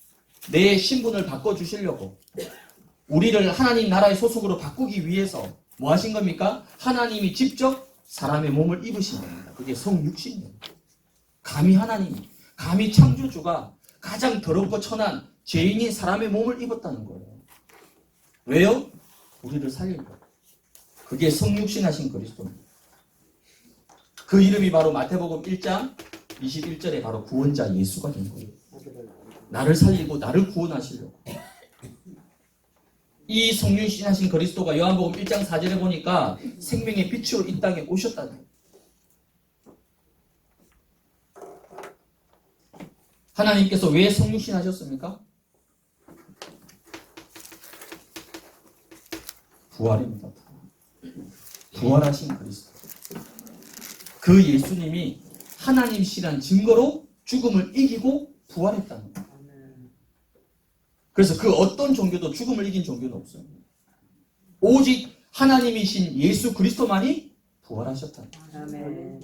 내 신분을 바꿔주시려고, 우리를 하나님 나라의 소속으로 바꾸기 위해서 뭐 하신 겁니까? 하나님이 직접 사람의 몸을 입으신 겁니다. 그게 성육신이에요. 감히 하나님이, 감히 창조주가 가장 더럽고 천한 죄인인 사람의 몸을 입었다는 거예요. 왜요? 우리를 살리고. 그게 성육신하신 그리스도입니다. 그 이름이 바로 마태복음 1장 21절에 바로 구원자 예수가 된 거예요. 나를 살리고 나를 구원하시려고. 이 성육신하신 그리스도가 요한복음 1장 4절에 보니까 생명의 빛으로 이 땅에 오셨다는 거예요. 하나님께서 왜 성육신하셨습니까? 부활입니다. 부활하신 그리스도. 그 예수님이 하나님이시란 증거로 죽음을 이기고 부활했다는 거예요. 그래서 그 어떤 종교도 죽음을 이긴 종교는 없어요. 오직 하나님이신 예수 그리스도만이 부활하셨다는 거예요.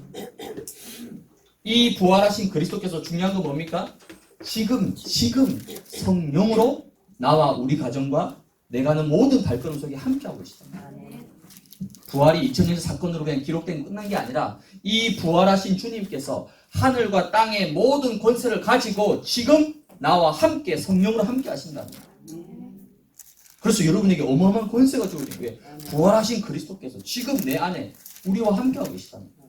이 부활하신 그리스도께서 중요한 건 뭡니까? 지금 성령으로 나와 우리 가정과 내가 하는 모든 발걸음 속에 함께하고 계시다. 부활이 2000년 사건으로 그냥 기록된 끝난 게 아니라 이 부활하신 주님께서 하늘과 땅의 모든 권세를 가지고 지금 나와 함께 성령으로 함께 하신다는 거예요. 그래서 여러분에게 어마어마한 권세가 주어진 거예요. 부활하신 그리스도께서 지금 내 안에 우리와 함께하고 계시다는 거예요.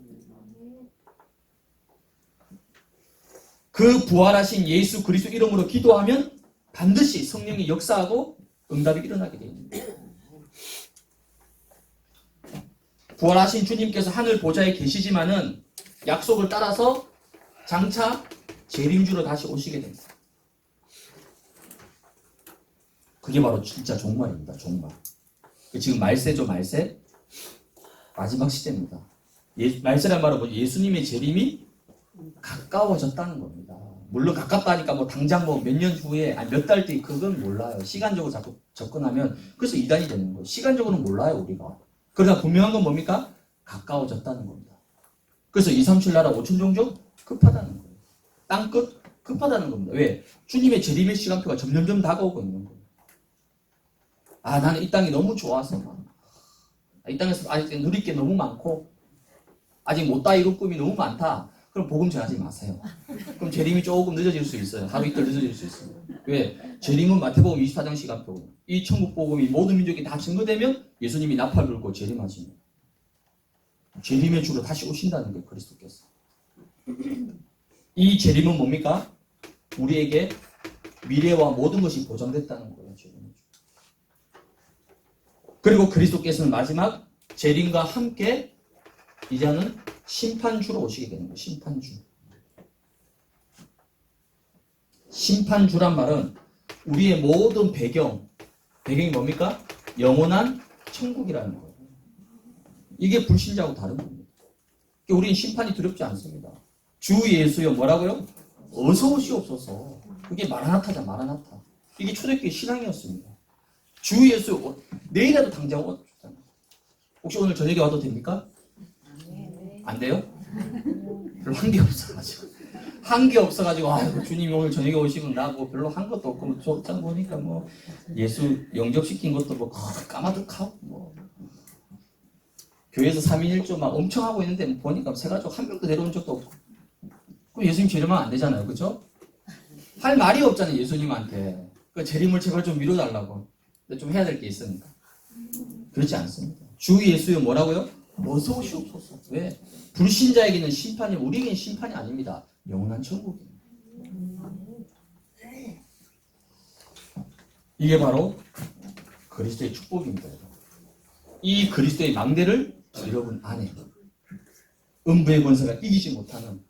그 부활하신 예수 그리스도 이름으로 기도하면 반드시 성령이 역사하고 응답이 일어나게 됩니다. 부활하신 주님께서 하늘 보좌에 계시지만은 약속을 따라서 장차 재림주로 다시 오시게 됩니다. 그게 바로 진짜 종말입니다. 종말. 지금 말세죠, 말세. 마지막 시대입니다. 말세란 말은 뭐죠? 예수님의 재림이 가까워졌다는 겁니다. 물론 가깝다니까 뭐 당장 뭐 몇 년 후에 아니 몇 달 뒤 그건 몰라요. 시간적으로 자꾸 접근하면 그래서 이단이 되는 거예요. 시간적으로는 몰라요 우리가. 그러나 분명한 건 뭡니까? 가까워졌다는 겁니다. 그래서 237 나라 5천 종족 급하다는 거예요. 땅끝 급하다는 겁니다. 왜? 주님의 재림의 시간표가 점점점 다가오고 있는 거예요. 아 나는 이 땅이 너무 좋아서 이 땅에서 아직 누릴 게 너무 많고 아직 못 다 이룰 꿈이 너무 많다. 그럼 복음 전하지 마세요. 그럼 재림이 조금 늦어질 수 있어요. 하루 이틀 늦어질 수 있어요. 왜? 재림은 마태복음 24장 시간표고 이 천국 복음이 모든 민족이 다 증거되면 예수님이 나팔 불고 재림하시는 재림의 주로 다시 오신다는 거예요. 그리스도께서. 이 재림은 뭡니까? 우리에게 미래와 모든 것이 보장됐다는 거예요. 재림의 주. 그리고 그리스도께서는 마지막 재림과 함께 이제는 심판주로 오시게 되는 거예요. 심판주. 심판주란 말은 우리의 모든 배경이 뭡니까? 영원한 천국이라는 거예요. 이게 불신자하고 다른 겁니다. 우리는 심판이 두렵지 않습니다. 주 예수여 뭐라고요? 어서 오시옵소서. 그게 마라나타자, 마라나타. 이게 초대교회 신앙이었습니다. 주 예수, 내일이라도 당장 와도 좋잖아요. 혹시 오늘 저녁에 와도 됩니까? 안 돼요? 별로 한 게 없어가지고. 한 게 없어가지고, 아이고, 주님이 오늘 저녁에 오시면 나 뭐 별로 한 것도 없고, 뭐 저장 보니까 뭐, 예수 영접시킨 것도 뭐, 까마득하고, 뭐. 교회에서 3인 1조 막 엄청 하고 있는데, 보니까 세 가족 한 명도 내려온 적도 없고. 그럼 예수님 재림하면 안 되잖아요. 그죠? 할 말이 없잖아요, 예수님한테. 그 재림을 제발 좀 미뤄달라고. 근데 좀 해야 될 게 있으니까. 그렇지 않습니다. 주 예수여 뭐라고요? 어서 오시옵소서. 왜? 불신자에게는 심판이, 우리에게는 심판이 아닙니다. 영원한 천국입니다. 이게 바로 그리스도의 축복입니다. 이 그리스도의 망대를 여러분 안에 음부의 권세가 이기지 못하는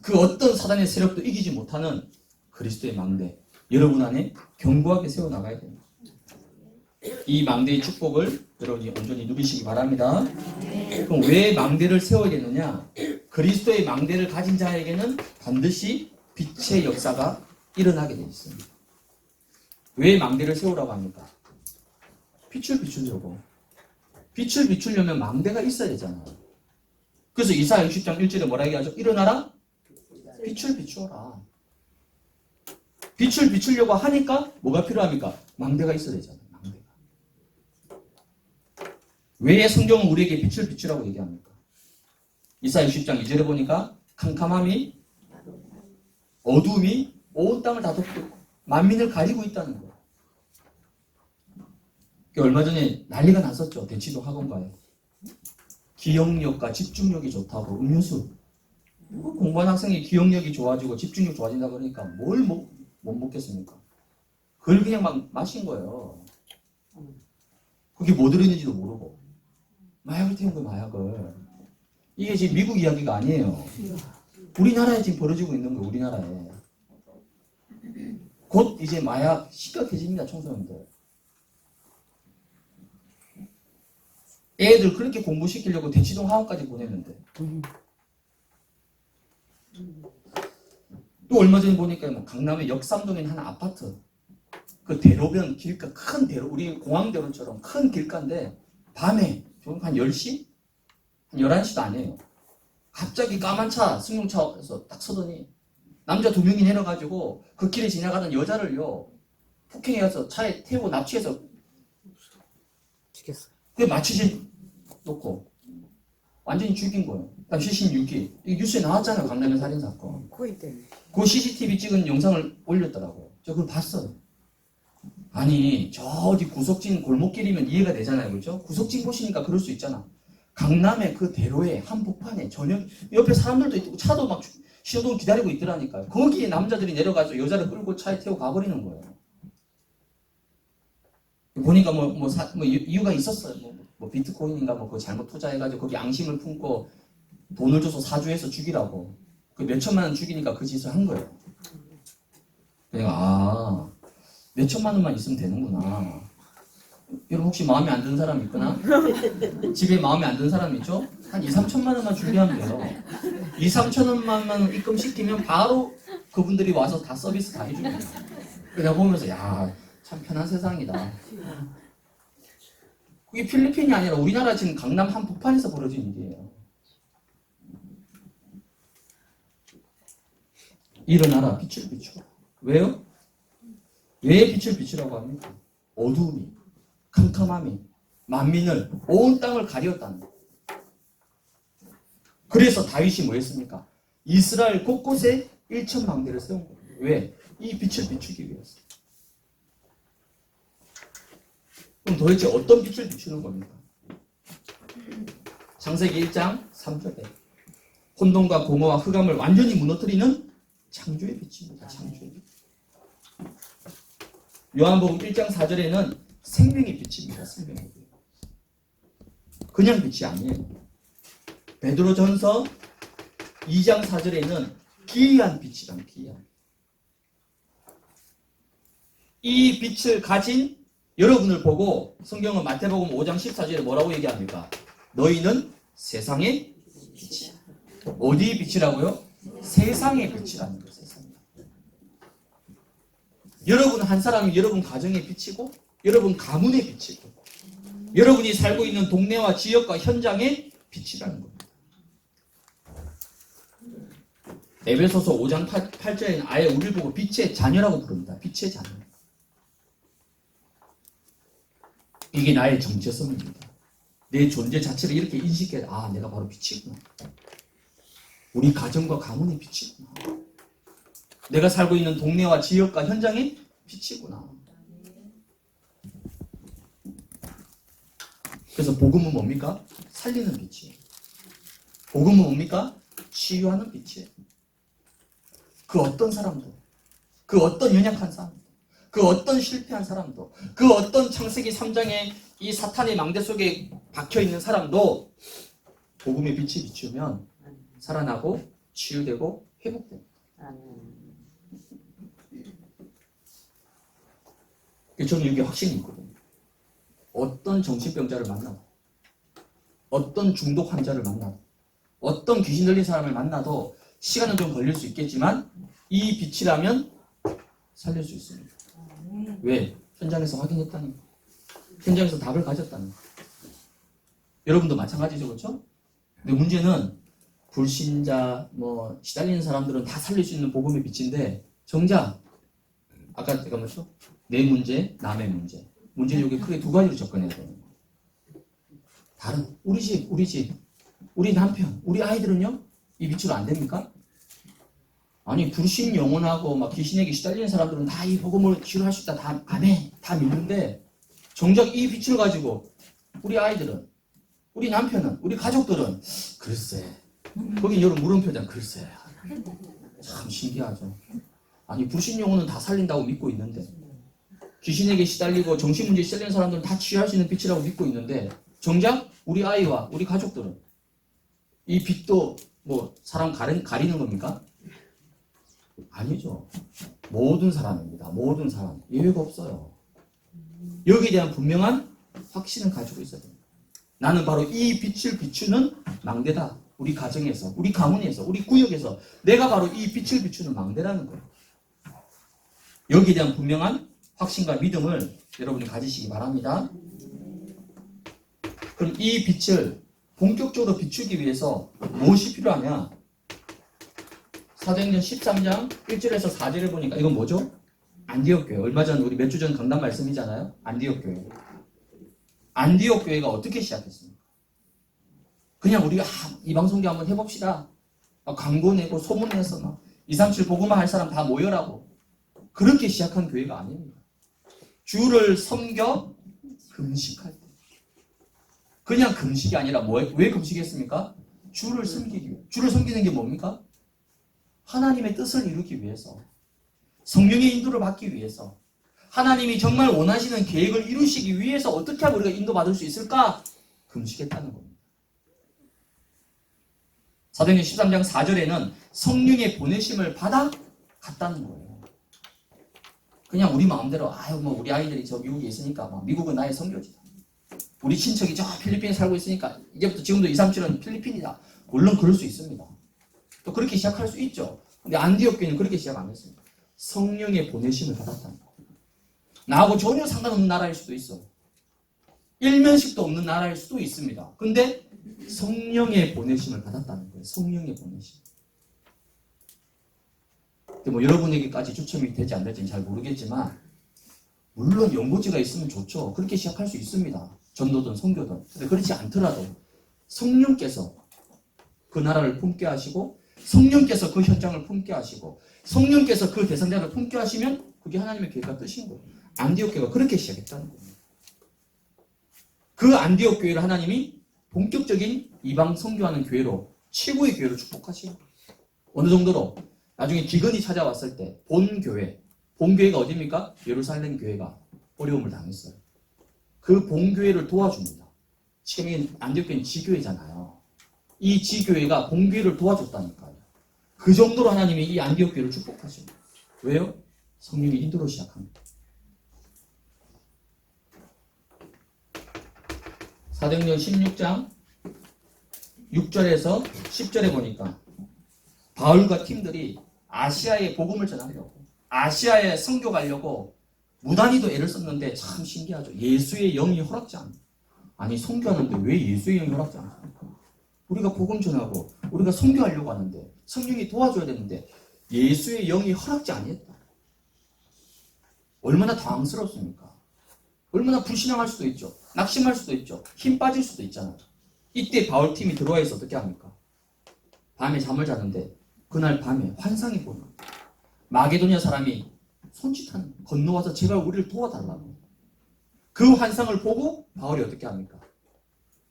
그 어떤 사단의 세력도 이기지 못하는 그리스도의 망대 여러분 안에 견고하게 세워나가야 됩니다. 이 망대의 축복을 여러분이 온전히 누리시기 바랍니다. 그럼 왜 망대를 세워야겠느냐? 그리스도의 망대를 가진 자에게는 반드시 빛의 역사가 일어나게 되어 있습니다. 왜 망대를 세우라고 합니까? 빛을 비추려고. 빛을 비추려면 망대가 있어야 되잖아요. 그래서 이사야 60장 1절에 뭐라 얘기하죠? 일어나라 빛을 비추어라. 빛을 비추려고 하니까 뭐가 필요합니까? 망대가 있어야 되잖아요. 망대가. 왜 성경은 우리에게 빛을 비추라고 얘기합니까? 이사야 60장 2절에 보니까 캄캄함이 어두움이 온 땅을 다 덮고 있고 만민을 가리고 있다는 거예요. 얼마 전에 난리가 났었죠. 대치도 학원가에. 기억력과 집중력이 좋다고 음료수. 공부한 학생이 기억력이 좋아지고 집중력 좋아진다 그러니까 뭘 못 먹겠습니까? 그걸 그냥 막 마신 거예요. 그게 뭐 들어있는지도 모르고. 마약을 태운 거예요, 마약을. 이게 지금 미국 이야기가 아니에요. 우리나라에 지금 벌어지고 있는 거예요, 우리나라에. 곧 이제 마약 심각해집니다, 청소년들. 애들 그렇게 공부시키려고 대치동 학원까지 보냈는데. 또 얼마 전에 보니까 뭐 강남의 역삼동에 있는 한 아파트. 그 대로변 길가, 큰 대로, 우리 공항대로처럼 큰 길가인데, 밤에, 좀 한 10시? 한 11시도 아니에요. 갑자기 까만 차, 승용차에서 딱 서더니, 남자 2명이 내려가지고, 그 길에 지나가던 여자를요, 폭행해서 차에 태우고 납치해서, 죽였어요. 그게 마취제 놓고, 완전히 죽인 거예요. 그다음 시신 6기. 이 뉴스에 나왔잖아요, 강남의 살인사건. 코인 때문에. 그 CCTV 찍은 영상을 올렸더라고요. 저 그걸 봤어요. 아니, 저 어디 구석진 골목길이면 이해가 되잖아요. 그죠? 구석진 곳이니까 그럴 수 있잖아. 강남의 그 대로에 한복판에 저녁, 옆에 사람들도 있고 차도 막 신호등 기다리고 있더라니까요. 거기에 남자들이 내려가서 여자를 끌고 차에 태우고 가버리는 거예요. 보니까 이유가 있었어요. 뭐 비트코인인가 뭐 그거 잘못 투자해가지고 거기 앙심을 품고 돈을 줘서 사주해서 죽이라고. 그 몇천만 원 죽이니까 그 짓을 한 거예요. 내가 몇천만 원만 있으면 되는구나. 여러분 혹시 마음에 안 드는 사람 있거나 집에 마음에 안 드는 사람 있죠? 한 2, 3천만 원만 준비하면 돼요. 2, 3천원만 입금시키면 바로 그분들이 와서 다 서비스 다 해줍니다. 내가 보면서 참 편한 세상이다. 그게 필리핀이 아니라 우리나라 지금 강남 한복판에서 벌어진 일이에요. 일어나라 빛을 비추라. 왜요? 왜 빛을 비추라고 합니까? 어두움이, 캄캄함이 만민을, 온 땅을 가리웠다는 거예요. 그래서 다윗이 뭐 했습니까? 이스라엘 곳곳에 1천망대를 세운 거예요. 왜? 이 빛을 비추기 위해서. 그럼 도대체 어떤 빛을 비추는 겁니까? 창세기 1장 3절에 혼돈과 공허와 흑암을 완전히 무너뜨리는 창조의 빛입니다. 창조의 빛. 요한복음 1장 4절에는 생명의 빛입니다. 생명의 빛. 그냥 빛이 아니에요. 베드로전서 2장 4절에는 기이한 빛이란 기이한. 이 빛을 가진 여러분을 보고 성경은 마태복음 5장 14절에 뭐라고 얘기합니까? 너희는 세상의 빛이야. 어디의 빛이라고요? 세상의 빛이라는 거예요. 세상에. 여러분 한 사람이 여러분 가정의 빛이고 여러분 가문의 빛이고 여러분이 살고 있는 동네와 지역과 현장의 빛이라는 겁니다. 에베소서 5장 8절에는 아예 우리를 보고 빛의 자녀라고 부릅니다. 빛의 자녀. 이게 나의 정체성입니다. 내 존재 자체를 이렇게 인식해. 내가 바로 빛이구나. 우리 가정과 가문의 빛이구나. 내가 살고 있는 동네와 지역과 현장의 빛이구나. 그래서 복음은 뭡니까? 살리는 빛이에요. 복음은 뭡니까? 치유하는 빛이에요. 그 어떤 사람도, 그 어떤 연약한 사람도, 그 어떤 실패한 사람도, 그 어떤 창세기 3장의 이 사탄의 망대 속에 박혀있는 사람도 복음의 빛이 비추면 살아나고 치유되고 회복됩니다. 저는 이게 확신이 있거든요. 어떤 정신병자를 만나도, 어떤 중독 환자를 만나도, 어떤 귀신 들린 사람을 만나도 시간은 좀 걸릴 수 있겠지만 이 빛이라면 살릴 수 있습니다. 왜? 현장에서 확인했다는 거. 현장에서 답을 가졌다는 거. 여러분도 마찬가지죠, 그렇죠? 근데 문제는 불신자, 시달리는 사람들은 다 살릴 수 있는 복음의 빛인데 정작 아까 제가 뭐죠? 내 문제, 남의 문제. 문제는 여기 크게 두 가지로 접근해야 돼요. 다른 우리 집, 우리 남편, 우리 아이들은요? 이 빛으로 안 됩니까? 아니 불신 영혼하고 막 귀신에게 시달리는 사람들은 다 이 복음을 치유할 수 있다. 다 안 해. 다 믿는데 정작 이 빛을 가지고 우리 아이들은, 우리 남편은, 우리 가족들은 글쎄. 거기 여러분 물음표잖아. 글쎄. 참 신기하죠. 아니 불신 영혼은 다 살린다고 믿고 있는데 귀신에게 시달리고 정신문제에 시달리는 사람들은 다 치유할 수 있는 빛이라고 믿고 있는데 정작 우리 아이와 우리 가족들은 이 빛도 사람 가리는 겁니까? 아니죠. 모든 사람입니다. 모든 사람. 예외가 없어요. 여기에 대한 분명한 확신을 가지고 있어야 됩니다. 나는 바로 이 빛을 비추는 망대다. 우리 가정에서, 우리 가문에서, 우리 구역에서 내가 바로 이 빛을 비추는 망대라는 거예요. 여기에 대한 분명한 확신과 믿음을 여러분이 가지시기 바랍니다. 그럼 이 빛을 본격적으로 비추기 위해서 무엇이 필요하냐? 사도행전 13장 1절에서 4절을 보니까 이건 뭐죠? 안디옥 교회. 얼마 전 우리 몇 주 전 강단 말씀이잖아요. 안디옥 교회. 안디옥 교회가 어떻게 시작했습니까? 그냥 우리가 이 방송기 한번 해봅시다. 광고 내고 소문 내서 막 237 복음화 할 사람 다 모여라고. 그렇게 시작한 교회가 아닙니다. 주를 섬겨 금식할 때. 그냥 금식이 아니라 왜 금식했습니까? 주를 섬기기 위해. 주를 섬기는 게 뭡니까? 하나님의 뜻을 이루기 위해서, 성령의 인도를 받기 위해서, 하나님이 정말 원하시는 계획을 이루시기 위해서 어떻게 하면 우리가 인도받을 수 있을까? 금식했다는 겁니다. 사도행전 13장 4절에는 성령의 보내심을 받아 갔다는 거예요. 그냥 우리 마음대로 우리 아이들이 저 미국에 있으니까 미국은 나의 선교지다. 우리 친척이 저 필리핀에 살고 있으니까 이제부터 지금도 237은 필리핀이다. 물론 그럴 수 있습니다. 또 그렇게 시작할 수 있죠. 근데 안디옥 교회는 그렇게 시작 안 했습니다. 성령의 보내심을 받았다는 거. 나하고 전혀 상관없는 나라일 수도 있어. 일면식도 없는 나라일 수도 있습니다. 근데 성령의 보내심을 받았다는 거예요. 성령의 보내심. 근데 여러분에게까지 추첨이 될지 안 될지는 잘 모르겠지만 물론 연고지가 있으면 좋죠. 그렇게 시작할 수 있습니다. 전도든 선교든. 근데 그렇지 않더라도 성령께서 그 나라를 품게 하시고 성령께서 그 현장을 품게 하시고 성령께서 그 대상자를 품게 하시면 그게 하나님의 계획과 뜻인 거예요. 안디옥 교회가 그렇게 시작했다는 거예요. 그 안디옥 교회를 하나님이 본격적인 이방 선교하는 교회로 최고의 교회로 축복하시고 어느 정도로 나중에 기근이 찾아왔을 때 본교회가 어디입니까? 예루살렘 교회가 어려움을 당했어요. 그 본교회를 도와줍니다. 지금 안디옥 교회는 지교회잖아요. 이 지교회가 본교회를 도와줬다니까요. 그 정도로 하나님이 이 안디옥 교회를 축복하십니다. 왜요? 성령의 인도로 시작합니다. 사도행전 16장 6절에서 10절에 보니까 바울과 팀들이 아시아에 복음을 전하려고 아시아에 선교 가려고 무단히도 애를 썼는데 참 신기하죠. 예수의 영이 허락지 않아요. 아니 선교하는데 왜 예수의 영이 허락지 않습니까? 우리가 복음 전하고 우리가 선교하려고 하는데 성령이 도와줘야 되는데 예수의 영이 허락지 아니했다. 얼마나 당황스럽습니까? 얼마나 불신앙할 수도 있죠. 낙심할 수도 있죠. 힘 빠질 수도 있잖아요. 이때 바울팀이 들어와 있어 어떻게 합니까? 밤에 잠을 자는데 그날 밤에 환상이 보여. 마게도냐 사람이 손짓하는 건너와서 제발 우리를 도와달라고. 그 환상을 보고 바울이 어떻게 합니까?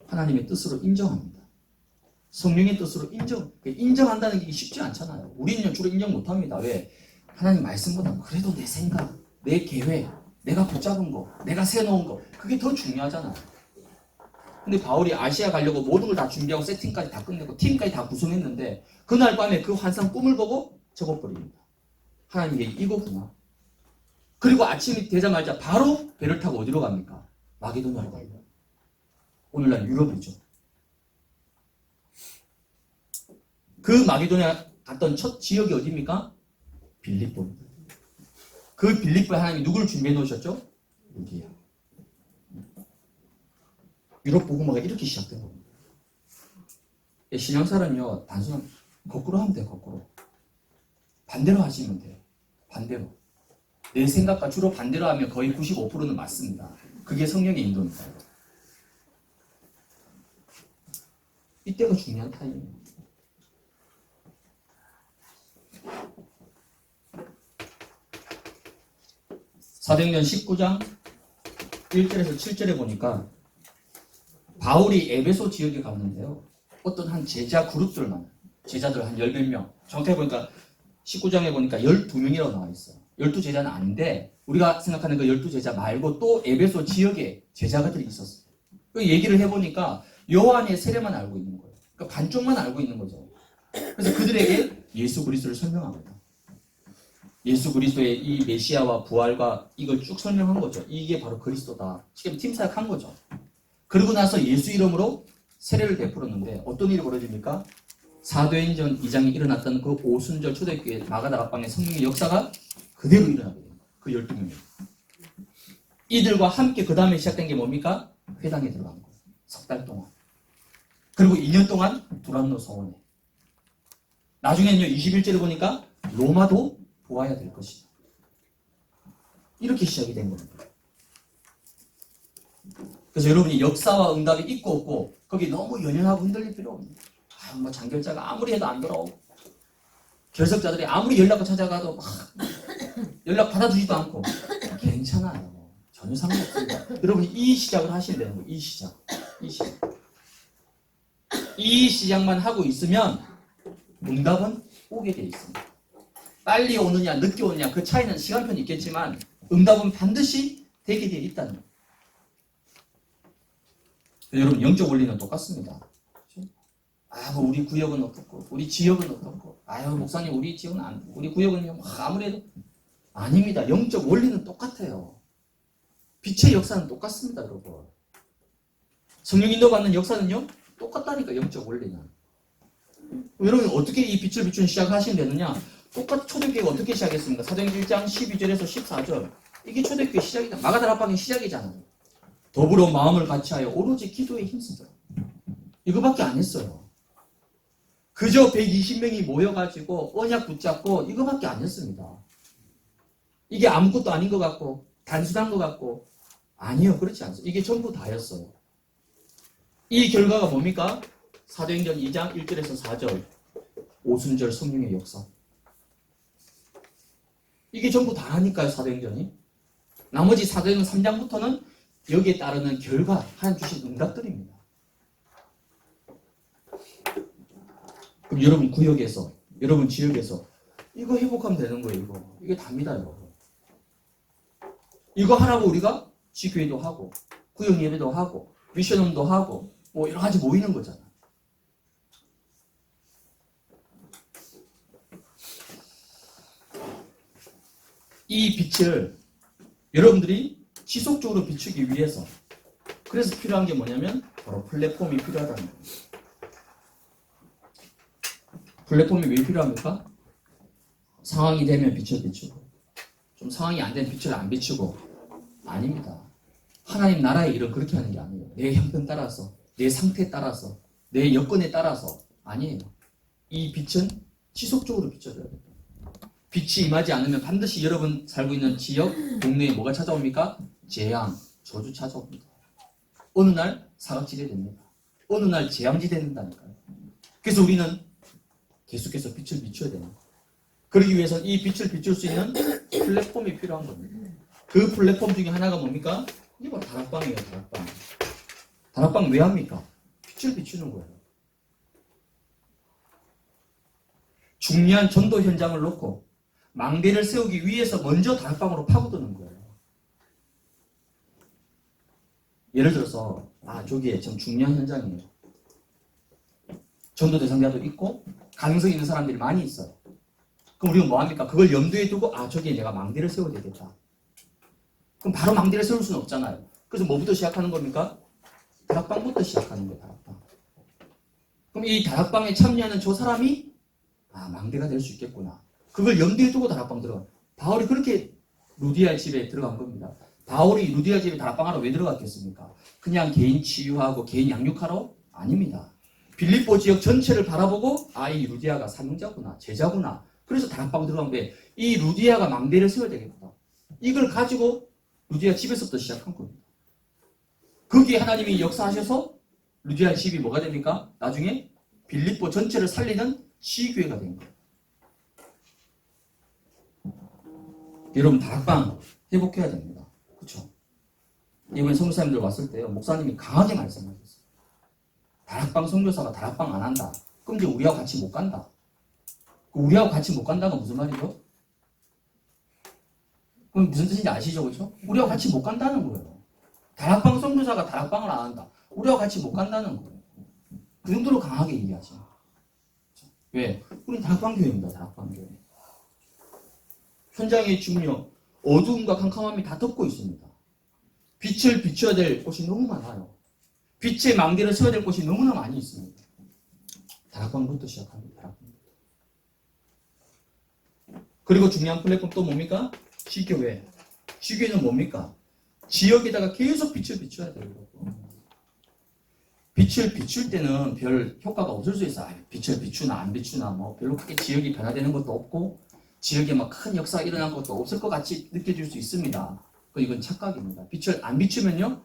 하나님의 뜻으로 인정합니다. 성령의 뜻으로 인정한다는 게 쉽지 않잖아요. 우리는 주로 인정 못합니다. 왜? 하나님 말씀보다 그래도 내 생각, 내 계획, 내가 붙잡은 거, 내가 세워놓은 거, 그게 더 중요하잖아요. 근데 바울이 아시아 가려고 모든 걸 다 준비하고 세팅까지 다 끝내고 팀까지 다 구성했는데 그날 밤에 그 환상 꿈을 보고 접어버립니다. 하나님 이게 이거구나. 그리고 아침이 되자마자 바로 배를 타고 어디로 갑니까? 마게도냐로 가요. 오늘날 유럽이죠. 그 마게도냐 갔던 첫 지역이 어디입니까? 빌립보입니다. 그 빌립보에 하나님이 누구를 준비해 놓으셨죠? 여기야. 유럽 복음화가 이렇게 시작된 겁니다. 신앙사는요, 단순한 거꾸로 하면 돼요. 거꾸로. 반대로 하시면 돼요. 반대로. 내 생각과 주로 반대로 하면 거의 95%는 맞습니다. 그게 성령의 인도입니다. 이때가 중요한 타임이에요. 사도행전 19장 1절에서 7절에 보니까 바울이 에베소 지역에 갔는데요. 어떤 한 제자 그룹들만, 제자들 한 10몇 명. 정확하게 보니까 19장에 보니까 12명이라고 나와 있어요. 12제자는 아닌데 우리가 생각하는 그 12제자 말고 또 에베소 지역에 제자들이 있었어요. 그 얘기를 해보니까 요한의 세례만 알고 있는 거예요. 그러니까 반쪽만 알고 있는 거죠. 그래서 그들에게 예수 그리스도를 설명합니다. 예수 그리스도의 이 메시아와 부활과 이걸 쭉 설명한 거죠. 이게 바로 그리스도다. 지금 팀사역한 거죠. 그러고 나서 예수 이름으로 세례를 베풀었는데 어떤 일이 벌어집니까? 사도행전 2장에 일어났던 그 오순절 초대교회 마가다락방의 성령의 역사가 그대로 일어나게 됩니다. 그 12명이. 이들과 함께 그 다음에 시작된 게 뭡니까? 회당에 들어간 거예요. 석 달 동안. 그리고 2년 동안 두란노 서원에. 나중에는요, 21절에 보니까 로마도 보아야 될 것이다. 이렇게 시작이 된 겁니다. 그래서 여러분이 역사와 응답이 있고 없고 거기 너무 연연하고 흔들릴 필요 없습니다. 뭐 장결자가 아무리 해도 안 돌아오고 결석자들이 아무리 연락을 찾아가도 막 연락 받아주지도 않고 괜찮아요. 전혀 상관없습니다. 여러분이 이 시작을 하시면 되는 거예요. 이 시작. 이 시작만 하고 있으면 응답은 오게 돼 있습니다. 빨리 오느냐 늦게 오느냐 그 차이는 시간표는 있겠지만 응답은 반드시 되게 돼 있다는 거예요. 여러분 영적 원리는 똑같습니다. 뭐 우리 구역은 어떻고 우리 지역은 어떻고 목사님 우리 지역은 안 우리 구역은 아무래도 아닙니다. 영적 원리는 똑같아요. 빛의 역사는 똑같습니다. 여러분. 성령 인도받는 역사는요 똑같다니까. 영적 원리는. 여러분 어떻게 이 빛을 비추는 시작하시면 되느냐? 똑같이 초대교회가 어떻게 시작했습니까? 사도행전 1장 12절에서 14절. 이게 초대교회 시작이다. 마가다락방의 시작이잖아요. 더불어 마음을 같이하여 오로지 기도에 힘쓰더라. 이거밖에 안 했어요. 그저 120명이 모여가지고 언약 붙잡고 이거밖에 안 했습니다. 이게 아무것도 아닌 것 같고 단순한 것 같고 아니요. 그렇지 않습니다. 이게 전부 다였어요. 이 결과가 뭡니까? 사도행전 2장 1절에서 4절 오순절 성령의 역사. 이게 전부 다라니까요. 사도행전이. 나머지 사도행전 3장부터는 여기에 따르는 결과, 하나님 주신 응답들입니다. 그럼 여러분 구역에서, 여러분 지역에서 이거 회복하면 되는 거예요. 이게 답니다. 여러분. 이거 하라고 우리가 지교회도 하고 구역 예배도 하고 미션홈도 하고 뭐 여러 가지 모이는 거잖아. 이 빛을 여러분들이 지속적으로 비추기 위해서 그래서 필요한 게 뭐냐면 바로 플랫폼이 필요하다는 거예요. 플랫폼이 왜 필요합니까? 상황이 되면 빛을 비추고 좀 상황이 안 되면 빛을 안 비추고 아닙니다. 하나님 나라의 일은 그렇게 하는 게 아니에요. 내 형편 따라서 내 상태에 따라서 내 여건에 따라서 아니에요. 이 빛은 지속적으로 비춰져야 돼요. 빛이 임하지 않으면 반드시 여러분 살고 있는 지역, 동네에 뭐가 찾아옵니까? 재앙, 저주 찾아옵니다. 어느 날 사각지대 됩니다. 어느 날 재앙지대 된다니까요. 그래서 우리는 계속해서 빛을 비춰야 됩니다. 그러기 위해서는 이 빛을 비출 수 있는 플랫폼이 필요한 겁니다. 그 플랫폼 중에 하나가 뭡니까? 이게 바로 다락방이에요. 다락방. 다락방 왜 합니까? 빛을 비추는 거예요. 중요한 전도 현장을 놓고 망대를 세우기 위해서 먼저 다락방으로 파고드는 거예요. 예를 들어서 저기에 좀 중요한 현장이에요. 전도 대상자도 있고 가능성 있는 사람들이 많이 있어요. 그럼 우리는 뭐합니까? 그걸 염두에 두고 저기에 내가 망대를 세워야 되겠다. 그럼 바로 망대를 세울 수는 없잖아요. 그래서 뭐부터 시작하는 겁니까? 다락방부터 시작하는 거예요. 다락방. 그럼 이 다락방에 참여하는 저 사람이 망대가 될 수 있겠구나. 그걸 염두에 두고 다락방 들어가. 바울이 그렇게 루디아 집에 들어간 겁니다. 바울이 루디아 집에 다락방하러 왜 들어갔겠습니까? 그냥 개인 치유하고 개인 양육하러? 아닙니다. 빌립보 지역 전체를 바라보고 이 루디아가 사명자구나, 제자구나. 그래서 다락방 들어간 거예요. 이 루디아가 망대를 세워야 되겠다. 이걸 가지고 루디아 집에서부터 시작한 겁니다. 거기에 하나님이 역사하셔서 루디아 집이 뭐가 됩니까? 나중에 빌립보 전체를 살리는 시교회가 된 거예요. 여러분 다락방 회복해야 됩니다. 그렇죠? 이번에 선교사님들 왔을 때요, 목사님이 강하게 말씀하셨어요. 다락방 선교사가 다락방 안 한다. 그럼 이제 우리하고 같이 못 간다. 우리하고 같이 못 간다가 무슨 말이죠? 그럼 무슨 뜻인지 아시죠? 그렇죠? 우리하고 같이 못 간다는 거예요. 다락방 선교사가 다락방을 안 한다. 우리하고 같이 못 간다는 거예요. 그 정도로 강하게 얘기하죠. 왜? 우린 다락방 교회입니다. 다락방 교회. 현장의 중요, 어두움과 캄캄함이 다 덮고 있습니다. 빛을 비춰야 될 곳이 너무 많아요. 빛의 망대를 세워야 될 곳이 너무나 많이 있습니다. 다락방부터 시작합니다. 다락방부터. 그리고 중요한 플랫폼 또 뭡니까? 시교회. 시교회는 뭡니까? 지역에다가 계속 빛을 비춰야 돼요. 빛을 비출 때는 별 효과가 없을 수 있어요. 빛을 비추나 안 비추나 별로 크게 지역이 변화되는 것도 없고 지역에 큰 역사가 일어난 것도 없을 것 같이 느껴질 수 있습니다. 이건 착각입니다. 빛을 안 비추면요,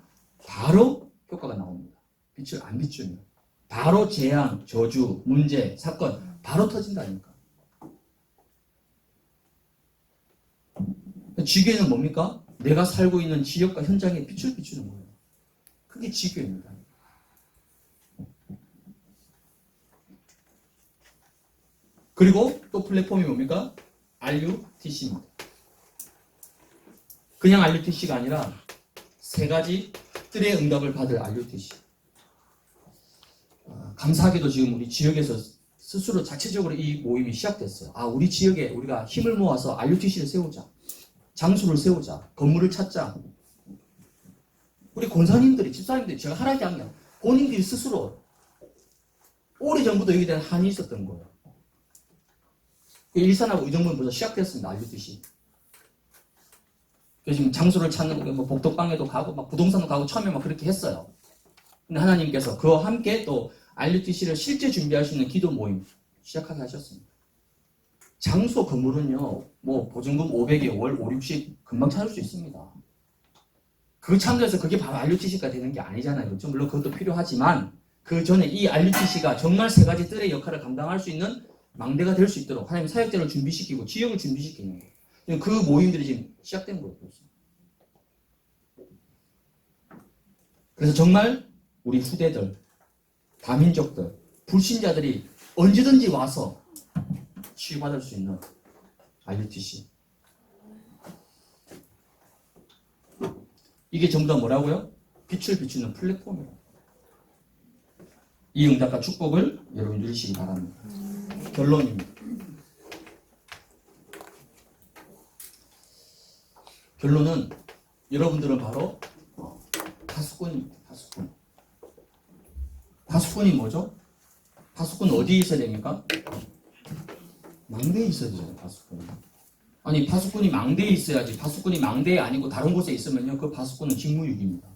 바로 효과가 나옵니다. 빛을 안 비추면 바로 재앙, 저주, 문제, 사건 바로 터진다니까. 지교회는 뭡니까? 내가 살고 있는 지역과 현장에 빛을 비추는 거예요. 그게 지교회입니다. 그리고 또 플랫폼이 뭡니까? RUTC입니다. 그냥 RUTC가 아니라 세 가지 뜻의 응답을 받을 RUTC. 감사하게도 지금 우리 지역에서 스스로 자체적으로 이 모임이 시작됐어요. 우리 지역에 우리가 힘을 모아서 RUTC를 세우자. 장소를 세우자. 건물을 찾자. 우리 권사님들이, 집사님들이 제가 하라지 않냐. 본인들이 스스로 오래전부터 여기에 대한 한이 있었던 거예요. 일산하고 의정부는 벌써 시작됐습니다. RUTC. 지금 장소를 찾는 복덕방에도 가고 부동산도 가고 처음에 그렇게 했어요. 근데 하나님께서 그와 함께 또 RUTC를 실제 준비할 수 있는 기도 모임 시작하게 하셨습니다. 장소 건물은요, 보증금 500에 월 5, 60 금방 찾을 수 있습니다. 그 참여해서 그게 바로 RUTC가 되는 게 아니잖아요. 물론 그것도 필요하지만 그 전에 이 RUTC가 정말 세 가지 뜰의 역할을 감당할 수 있는 망대가 될 수 있도록 하나님 사역자를 준비시키고 지역을 준비시키는 거예요. 그 모임들이 지금 시작된 거예요. 그래서 정말 우리 후대들, 다민족들, 불신자들이 언제든지 와서 치유받을 수 있는 RUTC. 이게 전부 다 뭐라고요? 빛을 비추는 플랫폼이에요. 이 응답과 축복을 여러분 누리시기 바랍니다. 결론입니다. 결론은 여러분들은 바로 파수꾼입니다. 파수꾼. 파수꾼이 뭐죠? 파수꾼 어디에 있어야 됩니까? 망대에 있어야 되잖아요. 파수꾼이. 아니 파수꾼이 망대에 있어야지. 파수꾼이 망대에 아니고 다른 곳에 있으면요, 그 파수꾼은 직무유기입니다.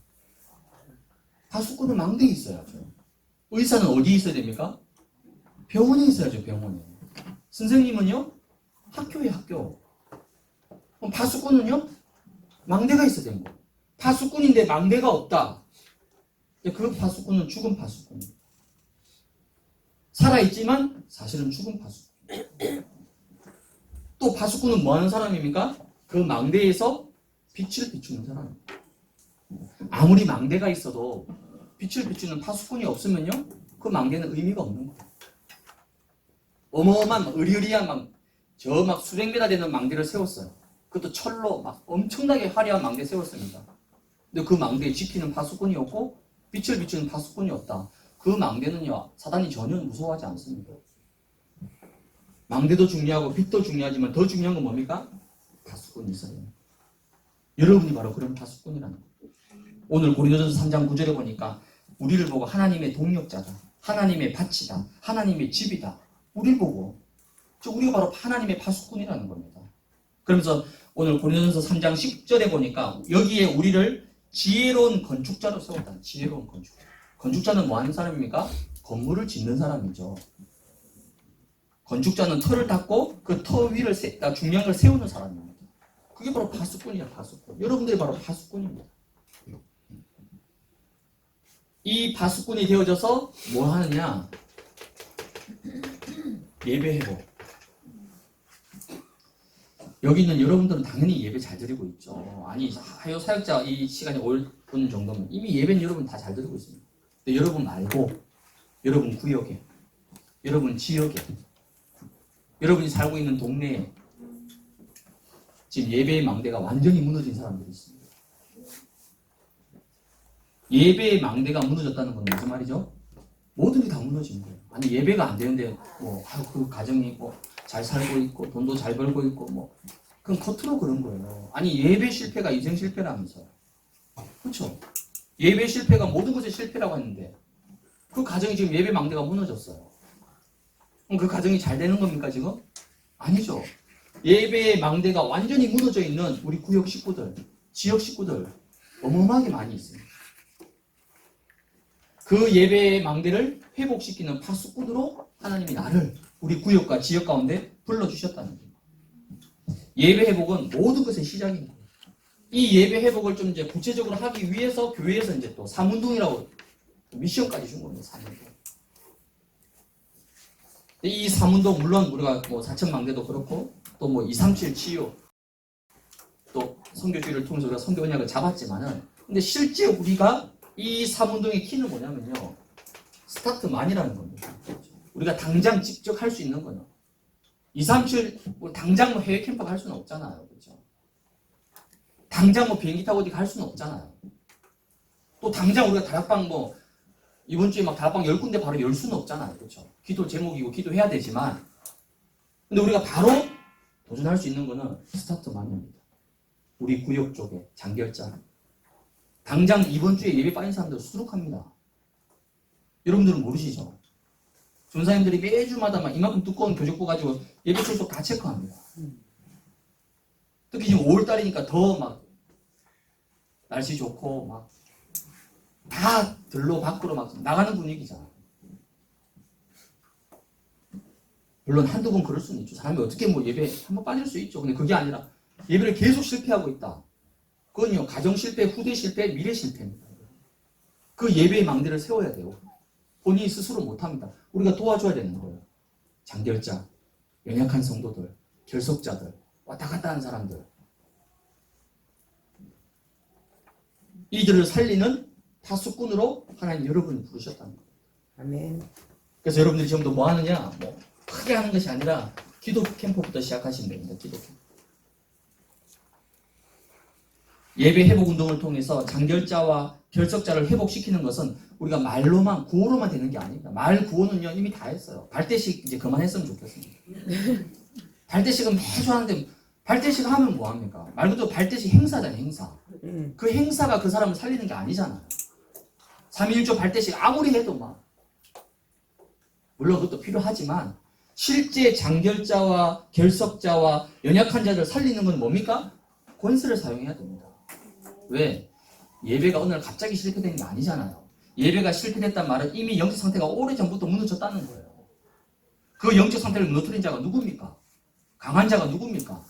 파수꾼은 망대에 있어야죠. 의사는 어디에 있어야 됩니까? 병원에 있어야죠. 병원에. 선생님은요, 학교에 학교. 그럼 파수꾼은요, 망대가 있어야 되는 거예요. 파수꾼인데 망대가 없다. 그 파수꾼은 죽은 파수꾼입니다. 살아있지만 사실은 죽은 파수꾼. 또 파수꾼은 뭐 하는 사람입니까? 그 망대에서 빛을 비추는 사람입니다. 아무리 망대가 있어도 빛을 비추는 파수꾼이 없으면요, 그 망대는 의미가 없는 거예요. 어마어마한 의리의리한 저 막 수백 미터 되는 망대를 세웠어요. 그것도 철로 막 엄청나게 화려한 망대 세웠습니다. 근데 그 망대에 지키는 파수꾼이 없고 빛을 비추는 파수꾼이 없다. 그 망대는요, 사단이 전혀 무서워하지 않습니다. 망대도 중요하고 빛도 중요하지만 더 중요한 건 뭡니까? 파수꾼이 있어요. 여러분이 바로 그런 파수꾼이라는 거예요. 오늘 고린도전서 3장 9절에 보니까 우리를 보고 하나님의 동력자다, 하나님의 밭이다, 하나님의 집이다. 우리를 보고 우리가 바로 하나님의 파수꾼이라는 겁니다. 그러면서 오늘 고린도전서 3장 10절에 보니까 여기에 우리를 지혜로운 건축자로 세웠다. 지혜로운 건축자. 건축자는 뭐 하는 사람입니까? 건물을 짓는 사람이죠. 건축자는 터를 닦고 그 터 위를 중요한 걸 세우는 사람입니다. 그게 바로 파수꾼이야, 파수꾼. 여러분들이 바로 파수꾼입니다. 이 파수꾼이 되어져서 뭐 하느냐? 예배 회복. 여기 있는 여러분들은 당연히 예배 잘 드리고 있죠. 아니, 하요 사역자 이 시간이 올 정도면 이미 예배는 여러분 다 잘 드리고 있습니다. 근데 여러분 말고, 여러분 구역에, 여러분 지역에, 여러분이 살고 있는 동네에 지금 예배의 망대가 완전히 무너진 사람들이 있습니다. 예배의 망대가 무너졌다는 건 무슨 말이죠? 모든 게 다 무너진 거예요. 아니, 예배가 안 되는데 그 가정이 잘 살고 있고 돈도 잘 벌고 있고 그건 겉으로 그런 거예요. 아니, 예배 실패가 인생 실패라면서요. 그렇죠? 예배 실패가 모든 것의 실패라고 했는데 그 가정이 지금 예배 망대가 무너졌어요. 그럼 그 가정이 잘 되는 겁니까 지금? 아니죠. 예배의 망대가 완전히 무너져 있는 우리 구역 식구들, 지역 식구들 어마어마하게 많이 있습니다. 그 예배의 망대를 회복시키는 파수꾼으로 하나님이 나를 우리 구역과 지역 가운데 불러주셨다는 겁니다. 예배 회복은 모든 것의 시작인 거예요. 이 예배 회복을 좀 이제 구체적으로 하기 위해서 교회에서 이제 또 삼운동이라고 미션까지 준 겁니다. 삼운동. 이 삼운동 물론 우리가 사천망대도 그렇고 또 237 치유 또 선교주의를 통해서 우리가 선교 언약을 잡았지만은 근데 실제 우리가 이 삼운동의 키는 뭐냐면요. 스타트만이라는 겁니다. 우리가 당장 직접 할 수 있는 거는 237 당장 해외 캠프 갈 수는 없잖아요. 그렇죠? 당장 비행기 타고 어디 갈 수는 없잖아요. 또 당장 우리가 다락방 이번 주에 다락방 10군데 바로 열 수는 없잖아요. 그렇죠? 기도 제목이고 기도해야 되지만 근데 우리가 바로 도전할 수 있는 거는 스타트만입니다. 우리 구역 쪽에 장결자 당장 이번 주에 예배 빠진 사람들 수두룩합니다. 여러분들은 모르시죠? 전사님들이 매주마다 이만큼 두꺼운 교적부 가지고 예배 출석 다 체크합니다. 특히 지금 5월달이니까 더 날씨 좋고 다 들로 밖으로 나가는 분위기잖아. 물론 한두 번 그럴 수는 있죠. 사람이 어떻게 예배 한번 빠질 수 있죠. 근데 그게 아니라 예배를 계속 실패하고 있다. 그건요, 가정 실패, 후대 실패, 미래 실패입니다. 그 예배의 망대를 세워야 돼요. 본인이 스스로 못합니다. 우리가 도와줘야 되는 거예요. 장결자, 연약한 성도들, 결석자들, 왔다 갔다 하는 사람들. 이들을 살리는 파수꾼으로 하나님 여러분을 부르셨다는 거예요. 아멘. 그래서 여러분들이 지금도 뭐 하느냐? 크게 하는 것이 아니라 기도 캠프부터 시작하시면 됩니다. 기도 캠프. 예배 회복 운동을 통해서 장결자와 결석자를 회복시키는 것은 우리가 말로만 구호로만 되는 게 아닙니다. 말 구호는요 이미 다 했어요. 발대식 이제 그만했으면 좋겠습니다. 발대식은 매주 하는데 발대식 하면 뭐 합니까? 말 그대로 발대식 행사잖아요. 행사. 그 행사가 그 사람을 살리는 게 아니잖아요. 3.1조 발대식 아무리 해도 물론 그것도 필요하지만 실제 장결자와 결석자와 연약한 자를 살리는 건 뭡니까? 권세를 사용해야 됩니다. 왜? 예배가 오늘 갑자기 실패된 게 아니잖아요. 예배가 실패됐단 말은 이미 영적 상태가 오래전부터 무너졌다는 거예요. 그 영적 상태를 무너뜨린 자가 누굽니까? 강한 자가 누굽니까?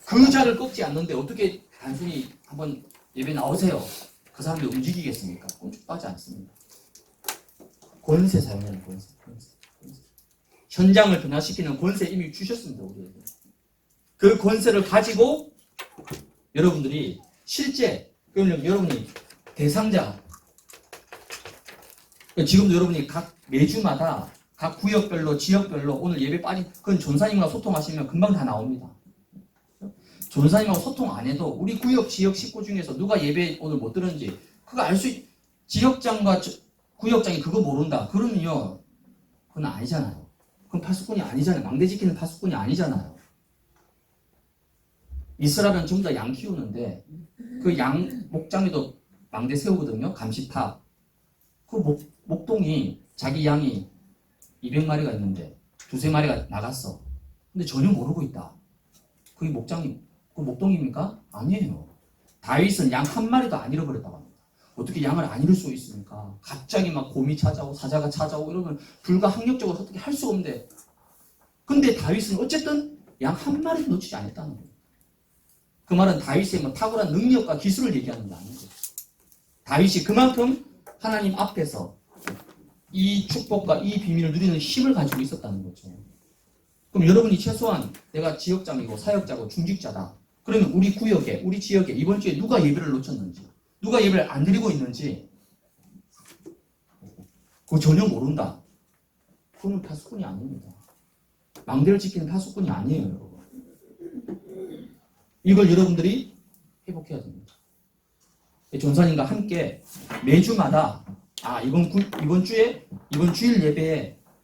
그 자를 꺾지 않는데 어떻게 단순히 한번 예배 나오세요. 그 사람들이 움직이겠습니까? 꼼짝하지 않습니다. 권세 사용하는 권세. 현장을 변화시키는 권세 이미 주셨습니다. 우리에게. 그 권세를 가지고 여러분들이 실제 그러면 여러분이 대상자 지금도 여러분이 각 매주마다 각 구역별로 지역별로 오늘 예배 빠진 그건 전사님과 소통하시면 금방 다 나옵니다. 전사님하고 소통 안 해도 우리 구역 지역 식구 중에서 누가 예배 오늘 못 들었는지 그거 알 수 지역장과 구역장이 그거 모른다. 그러면요 그건 아니잖아요. 그건 파수꾼이 아니잖아요. 망대 지키는 파수꾼이 아니잖아요. 이스라엘은 전부 다 양 키우는데 그 양 목장에도 망대 세우거든요. 감시탑. 그 목동이 자기 양이 200마리가 있는데 두세 마리가 나갔어. 근데 전혀 모르고 있다. 그게 목장이 그 목동입니까? 아니에요. 다윗은 양 한 마리도 안 잃어버렸다고 합니다. 어떻게 양을 안 잃을 수 있습니까? 갑자기 막 곰이 찾아오고 사자가 찾아오고 이러면 불가항력적으로 어떻게 할 수가 없는데 근데 다윗은 어쨌든 양 한 마리도 놓치지 않았다는 거예요. 그 말은 다윗의 뭐 탁월한 능력과 기술을 얘기하는 게 아니죠. 다윗이 그만큼 하나님 앞에서 이 축복과 이 비밀을 누리는 힘을 가지고 있었다는 거죠. 그럼 여러분이 최소한 내가 지역장이고 사역자고 중직자다. 그러면 우리 구역에, 우리 지역에 이번 주에 누가 예배를 놓쳤는지, 누가 예배를 안 드리고 있는지 그거 전혀 모른다. 그건 파수꾼이 아닙니다. 망대를 지키는 파수꾼이 아니에요, 여러분. 이걸 여러분들이 회복해야 됩니다. 전사님과 함께 매주마다 이번 주일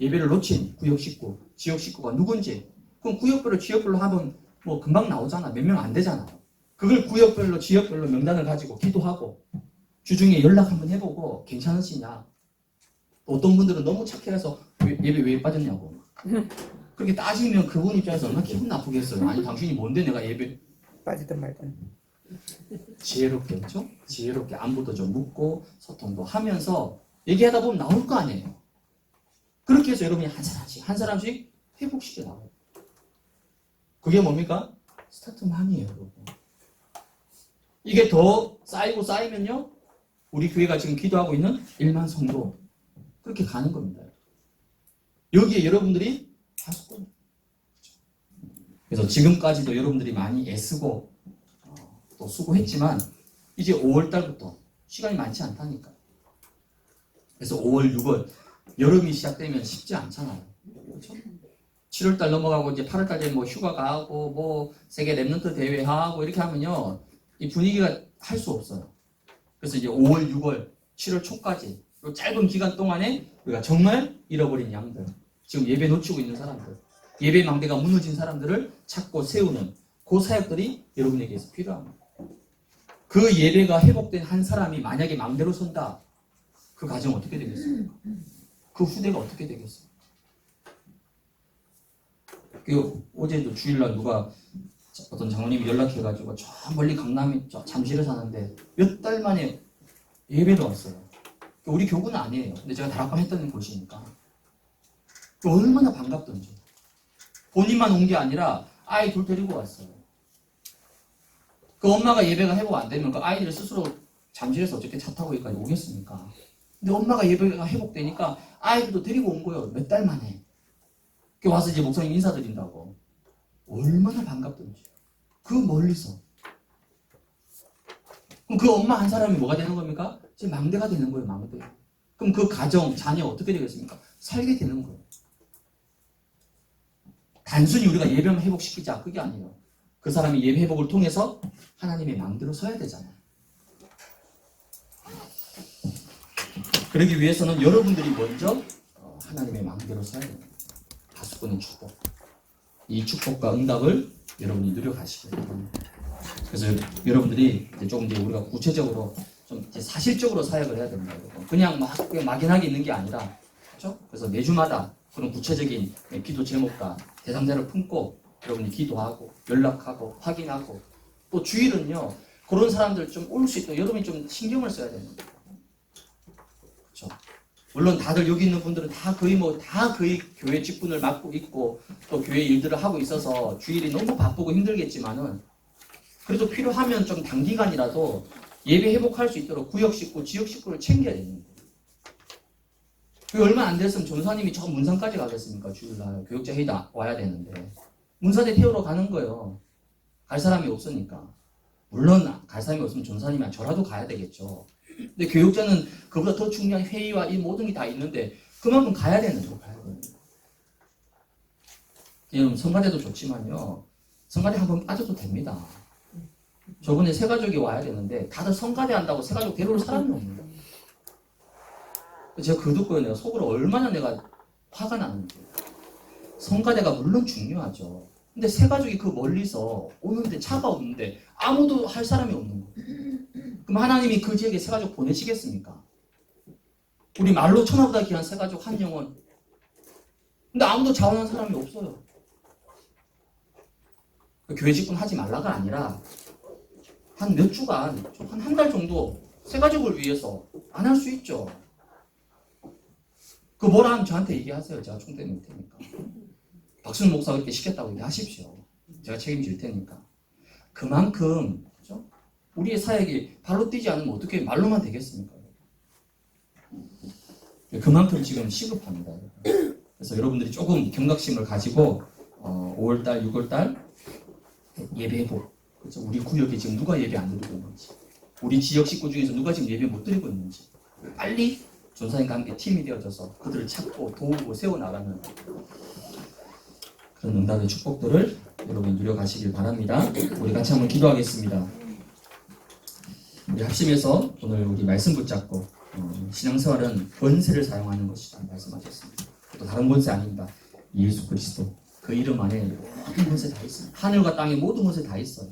예배를 놓친 구역 식구, 지역 식구가 누군지 그럼 구역별로 지역별로 하면 뭐 금방 나오잖아. 몇 명 안 되잖아요. 그걸 구역별로 지역별로 명단을 가지고 기도하고 주중에 연락 한번 해보고 괜찮으시냐. 어떤 분들은 너무 착해서 예배 왜 빠졌냐고 그렇게 따지면 그분 입장에서 얼마나 기분 나쁘겠어요. 아니 당신이 뭔데 내가 예배 빠지든 말든 지혜롭게 그렇죠? 지혜롭게 안부도 좀 묻고 소통도 하면서 얘기하다 보면 나올 거 아니에요. 그렇게 해서 여러분이 한 사람씩 회복시켜 나가요. 그게 뭡니까? 스타트만이에요, 여러분. 이게 더 쌓이면요, 우리 교회가 지금 기도하고 있는 1만 성도 그렇게 가는 겁니다. 여기에 여러분들이 파수꾼. 그래서 지금까지도 여러분들이 많이 애쓰고 또 수고했지만 이제 5월 달부터 시간이 많지 않다니까. 그래서 5월, 6월 여름이 시작되면 쉽지 않잖아요. 그렇죠? 7월 달 넘어가고 이제 8월 달에 뭐 휴가 가고 뭐 세계 랩런트 대회 하고 이렇게 하면요 이 분위기가 할 수 없어요. 그래서 이제 5월, 6월, 7월 초까지 이 짧은 기간 동안에 우리가 정말 잃어버린 양들, 지금 예배 놓치고 있는 사람들, 예배 망대가 무너진 사람들을 찾고 세우는 그 사역들이 여러분에게서 필요합니다. 그 예배가 회복된 한 사람이 만약에 망대로 선다, 그 가정 어떻게 되겠습니까? 그 후대가 어떻게 되겠습니까? 어제도 주일날 누가 어떤 장로님이 연락해가지고 저 멀리 강남에 잠실에 사는데 몇 달 만에 예배로 왔어요. 우리 교구는 아니에요. 근데 제가 다락방 했던 곳이니까 얼마나 반갑던지. 본인만 온 게 아니라 아이 둘 데리고 왔어요. 그 엄마가 예배가 회복 안 되면 그 아이들 스스로 잠실에서 어떻게 차 타고 여기까지 오겠습니까? 근데 엄마가 예배가 회복되니까 아이들도 데리고 온 거예요. 몇 달 만에. 와서 이제 목사님 인사드린다고. 얼마나 반갑던지. 그 멀리서. 그럼 그 엄마 한 사람이 뭐가 되는 겁니까? 이제 망대가 되는 거예요, 망대. 그럼 그 가정, 자녀 어떻게 되겠습니까? 살게 되는 거예요. 단순히 우리가 예배만 회복시키자, 그게 아니에요. 그 사람이 예배 회복을 통해서 하나님의 망대로 서야 되잖아요. 그러기 위해서는 여러분들이 먼저 하나님의 망대로 서야 됩니다. 파수꾼의 축복. 이 축복과 응답을 여러분이 누려가시길 바랍니다. 그래서 여러분들이 조금 이제 우리가 구체적으로 좀 이제 사실적으로 사역을 해야 됩니다. 그냥 막연하게 있는 게 아니라, 그렇죠? 그래서 매주마다 그런 구체적인 기도 제목과 대상자를 품고 여러분이 기도하고 연락하고 확인하고 또 주일은요 그런 사람들 좀 올 수 있도록 여러분이 좀 신경을 써야 됩니다. 그렇죠? 물론 다들 여기 있는 분들은 다 거의 교회 직분을 맡고 있고 또 교회 일들을 하고 있어서 주일이 너무 바쁘고 힘들겠지만은 그래도 필요하면 좀 단기간이라도 예배 회복할 수 있도록 구역 식구, 지역 식구를 챙겨야 됩니다. 그 얼마 안 됐으면 전사님이 저 문산까지 가겠습니까? 주일날 교육자 회의 와야 되는데 문산에 태우러 가는 거예요. 갈 사람이 없으니까. 물론 갈 사람이 없으면 전사님이 저라도 가야 되겠죠. 근데 교육자는 그보다 더 중요한 회의와 이 모든 게 다 있는데 그만큼 가야 되는 거예요. 여러분 성가대도 좋지만요. 성가대 한번 빠져도 됩니다. 저번에 새 가족이 와야 되는데 다들 성가대 한다고 새 가족 데려올 사람이 없는 거예요. 제가 그거 듣고 내가 속으로 얼마나 내가 화가 나는지. 성가대가 물론 중요하죠. 근데 새 가족이 그 멀리서 오는데 차가 없는데 아무도 할 사람이 없는 거예요. 그럼 하나님이 그 지역에 새 가족 보내시겠습니까? 우리 말로 천하보다 귀한 새 가족 한 영혼. 근데 아무도 자원한 사람이 없어요. 교회 직분 하지 말라가 아니라 한 몇 주간, 한 달 정도 새 가족을 위해서 안 할 수 있죠. 그 뭐라 하면 저한테 얘기하세요. 제가 총대 낼 테니까. 박순 목사가 이렇게 시켰다고 얘기하십시오. 제가 책임질 테니까. 그만큼 그렇죠? 우리의 사역이 발로 뛰지 않으면 어떻게 말로만 되겠습니까? 그만큼 지금 시급합니다. 그래서 여러분들이 조금 경각심을 가지고 5월달, 6월달 예배 회복. 그렇죠? 우리 구역에 지금 누가 예배 안 드리고 있는지, 우리 지역 식구 중에서 누가 지금 예배 못 드리고 있는지 빨리 전사님과 함께 팀이 되어져서 그들을 찾고 도우고 세워나가는 그런 응답의 축복들을 여러분이 누려가시길 바랍니다. 우리 같이 한번 기도하겠습니다. 우리 합심해서 오늘 우리 말씀 붙잡고 신앙생활은 권세를 사용하는 것이다 말씀하셨습니다. 또 다른 권세 아닙니다. 예수 그리스도 그 이름 안에 모든 것에 다 있습니다. 하늘과 땅의 모든 것에 다 있어요.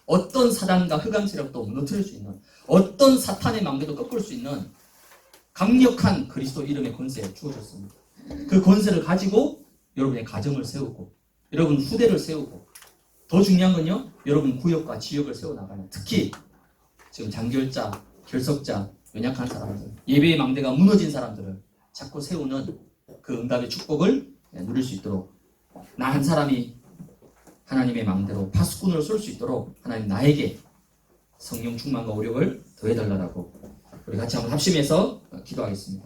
어떤 사단과 흑암 세력도 무너뜨릴 수 있는, 어떤 사탄의 망대도 꺾을 수 있는 강력한 그리스도 이름의 권세에 주어졌습니다. 그 권세를 가지고 여러분의 가정을 세우고 여러분 후대를 세우고 더 중요한 건요, 여러분 구역과 지역을 세워나가는, 특히 지금 장결자, 결석자, 연약한 사람들, 예배의 망대가 무너진 사람들을 자꾸 세우는 그 응답의 축복을 누릴 수 있도록, 나 한 사람이 하나님의 망대로 파수꾼으로 쏠 수 있도록 하나님 나에게 성령 충만과 오력을 더해달라고 우리 같이 한번 합심해서 기도하겠습니다.